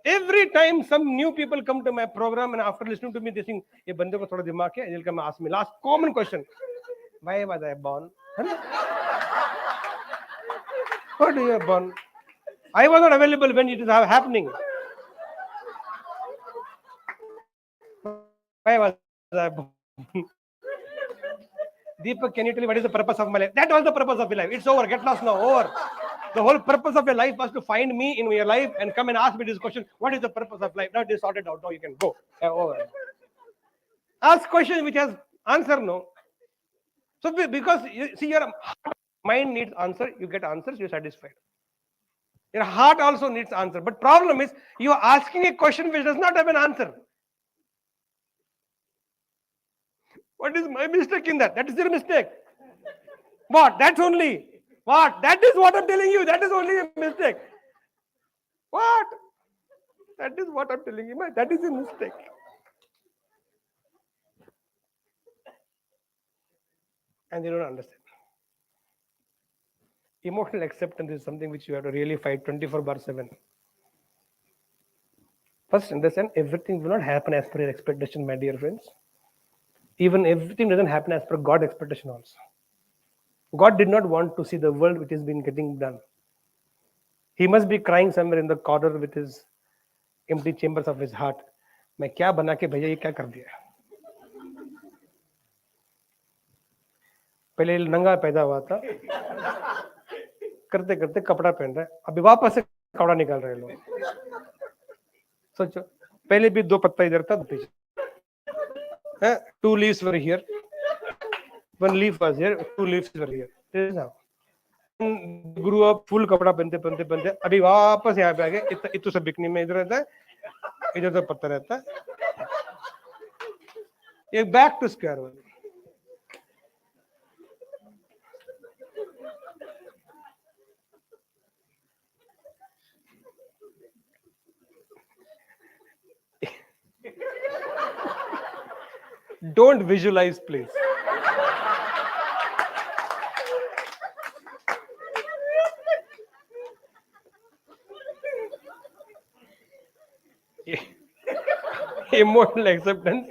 Every time some new people come to my program and after listening to me, they think, "ये बंदे को थोड़ा दिमाग है." They'll come ask me last common question: Why was I born? What do you born? I was not available when it is happening. Why was I born? Deepak, can you tell me what is the purpose of my life? That was the purpose of your life. It's over. Get lost now. Over. The whole purpose of your life was to find me in your life and come and ask me this question. What is the purpose of life? Now it is sorted out. Now you can go. Over. Ask question which has answer, no. So because you see your mind needs answer, you get answers, you're satisfied. Your heart also needs answer. But problem is you are asking a question which does not have an answer. What is my mistake in that? That is your mistake. What? That's only. What? That is what I'm telling you. That is only a mistake. What? That is what I'm telling you. That is a mistake. And they don't understand. Emotional acceptance is something which you have to really fight 24/7. First, understand everything will not happen as per your expectation, my dear friends. Even everything doesn't happen as per God's expectation also. God did not want to see the world which has been getting done. He must be crying somewhere in the corner with his empty chambers of his heart. मैं क्या बना के भैया ये क्या कर दिया? पहले नंगा पैदा हुआ था, करते करते कपड़ा पहन रहा है, अभी वापस से कपड़ा निकाल रहे हैं लोग. सोचो, पहले भी 2 पत्ता इधर था, पीछे. 2 leaves were here, 1 leaf was here, 2 leaves were here. This is how. Grew up full कपड़ा पहनते अभी वापस यहाँ पे आ गए. इतना सब बिकनी में इधर रहता है, इधर तो पत्ता रहता है. ये back to square one. Don't visualize, please. Emotional acceptance.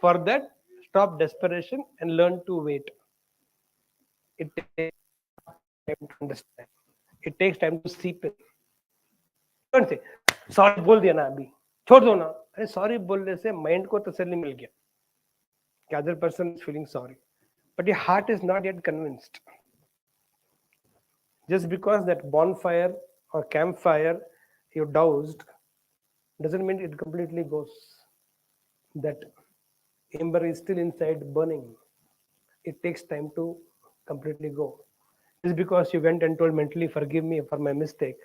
For that, stop desperation and learn to wait. It takes time to understand. It takes time to seep in. Don't say, sorry बोल दिया ना अभी, छोड़ दो ना. अरे sorry बोलने से mind को तसल्ली मिल गया. The other person is feeling sorry, but your heart is not yet convinced. Just because that bonfire or campfire you doused doesn't mean it completely goes. That ember is still inside burning. It takes time to completely go. Just because you went and told mentally, forgive me for my mistake,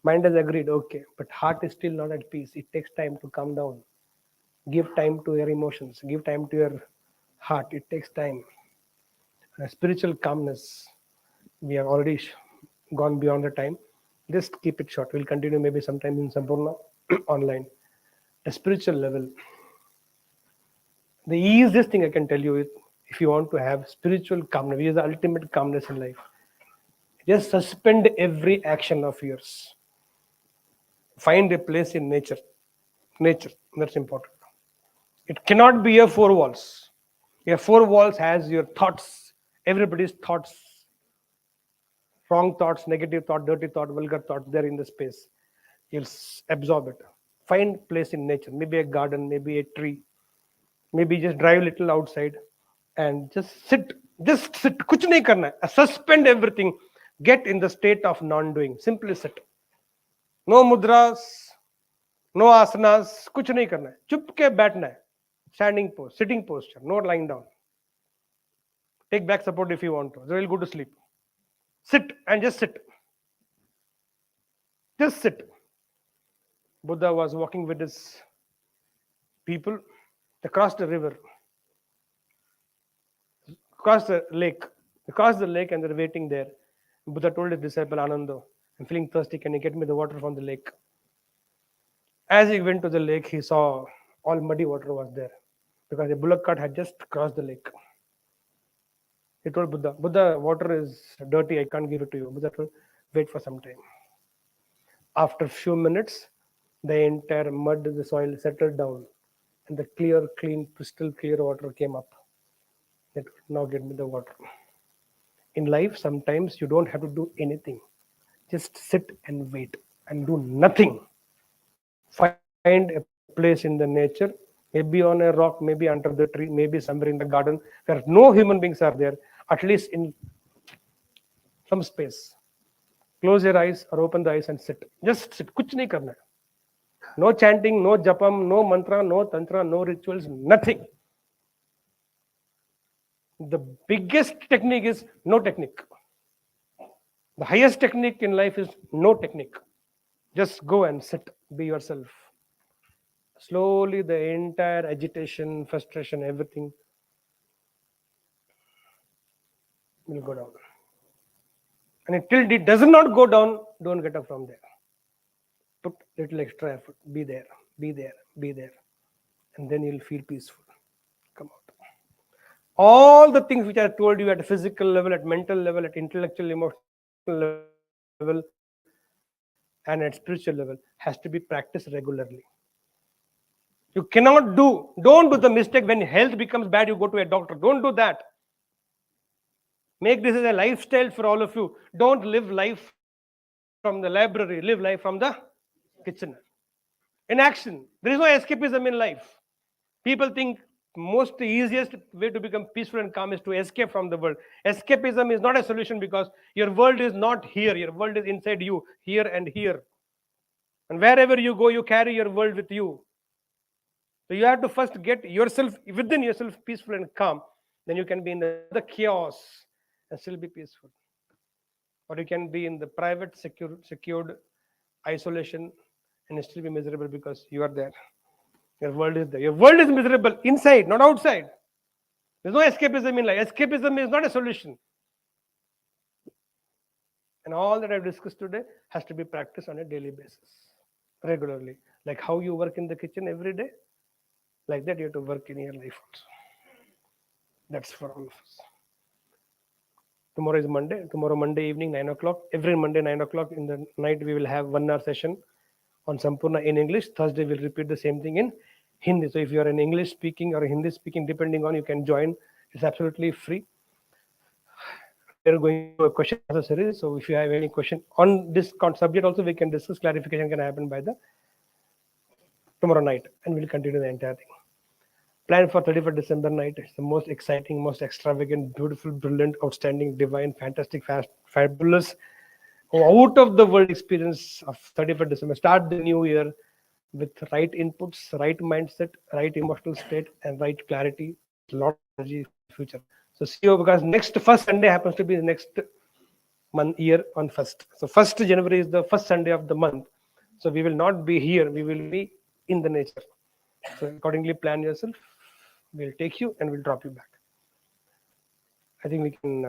mind has agreed, okay, but heart is still not at peace. It takes time to calm down. Give time to your emotions. Give time to your heart. It takes time. Spiritual calmness. We have already gone beyond the time. Just keep it short. We'll continue maybe sometime in Sampoorna online. A spiritual level. The easiest thing I can tell you is, if you want to have spiritual calmness, which is the ultimate calmness in life, just suspend every action of yours. Find a place in nature. Nature, that's important. It cannot be your 4 walls. Your 4 walls has your thoughts, everybody's thoughts, wrong thoughts, negative thought, dirty thought, vulgar thought, they're in the space. You'll absorb it. Find place in nature, maybe a garden, maybe a tree, maybe just drive a little outside and just sit. कुछ नहीं करना है. Suspend everything. Get in the state of non-doing. Simply sit. No mudras, no asanas, कुछ नहीं करना है. चुप के बैठना है. Standing pose, sitting posture, no lying down. Take back support if you want to. Then you'll go to sleep. Sit and just sit. Just sit. Buddha was walking with his people, they crossed the river, crossed the lake. They crossed the lake and they're waiting there. Buddha told his disciple Ananda, I'm feeling thirsty, can you get me the water from the lake? As he went to the lake, he saw all muddy water was there because a bullock cart had just crossed the lake. He told Buddha, Buddha, water is dirty, I can't give it to you. Buddha told, wait for some time. After a few minutes, the entire mud, the soil settled down and the clear, clean, crystal clear water came up. He told, now get me the water. In life, sometimes you don't have to do anything. Just sit and wait and do nothing. Find a place in the nature, maybe on a rock, maybe under the tree, maybe somewhere in the garden where no human beings are there, at least in some space. Close your eyes or open the eyes and sit. Just sit. Kuch nahi karna hai. No chanting, no japam, no mantra, no tantra, no rituals, nothing. The biggest technique is no technique. The highest technique in life is no technique. Just go and sit, be yourself. Slowly, the entire agitation, frustration, everything will go down. And until it does not go down, don't get up from there. Put little extra effort. Be there, be there, be there. And then you'll feel peaceful. Come out. All the things which I told you at a physical level, at mental level, at intellectual, emotional level, and at spiritual level has to be practiced regularly. You cannot don't do the mistake when health becomes bad, you go to a doctor. Don't do that. Make this as a lifestyle for all of you. Don't live life from the library, live life from the kitchen. In action. There is no escapism in life. People think most easiest way to become peaceful and calm is to escape from the world. Escapism is not a solution because your world is not here. Your world is inside you, here and here. And wherever you go, you carry your world with you. So you have to first get yourself within yourself peaceful and calm. Then you can be in the chaos and still be peaceful. Or you can be in the private, secured isolation and still be miserable because you are there. Your world is there. Your world is miserable inside, not outside. There's no escapism in life. Escapism is not a solution. And all that I've discussed today has to be practiced on a daily basis, regularly. Like how you work in the kitchen every day, like that you have to work in your life also. That's for all of us. Tomorrow is Monday. Tomorrow, Monday evening, 9 o'clock. Every Monday, 9 o'clock in the night, we will have 1 hour session on Sampoorna in English. Thursday, we'll repeat the same thing in Hindi. So if you are an English speaking or Hindi speaking, depending on, you can join. It's absolutely free. We are going to a question and answer series. So if you have any question on this subject also, we can discuss. Clarification can happen by the tomorrow night, and we'll continue the entire thing. Plan for 31st December night. It's the most exciting, most extravagant, beautiful, brilliant, outstanding, divine, fantastic, fabulous, out of the world experience of 31st December. Start the new year with right inputs, right mindset, right emotional state, and right clarity. A lot of energy for the future. So see you, because next first Sunday happens to be the next month year on 1st. So 1st January is the first Sunday of the month. So we will not be here. We will be in the nature. So accordingly, plan yourself. We'll take you and we'll drop you back. I think we can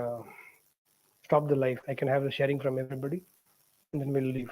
stop the live. I can have the sharing from everybody, and then we'll leave.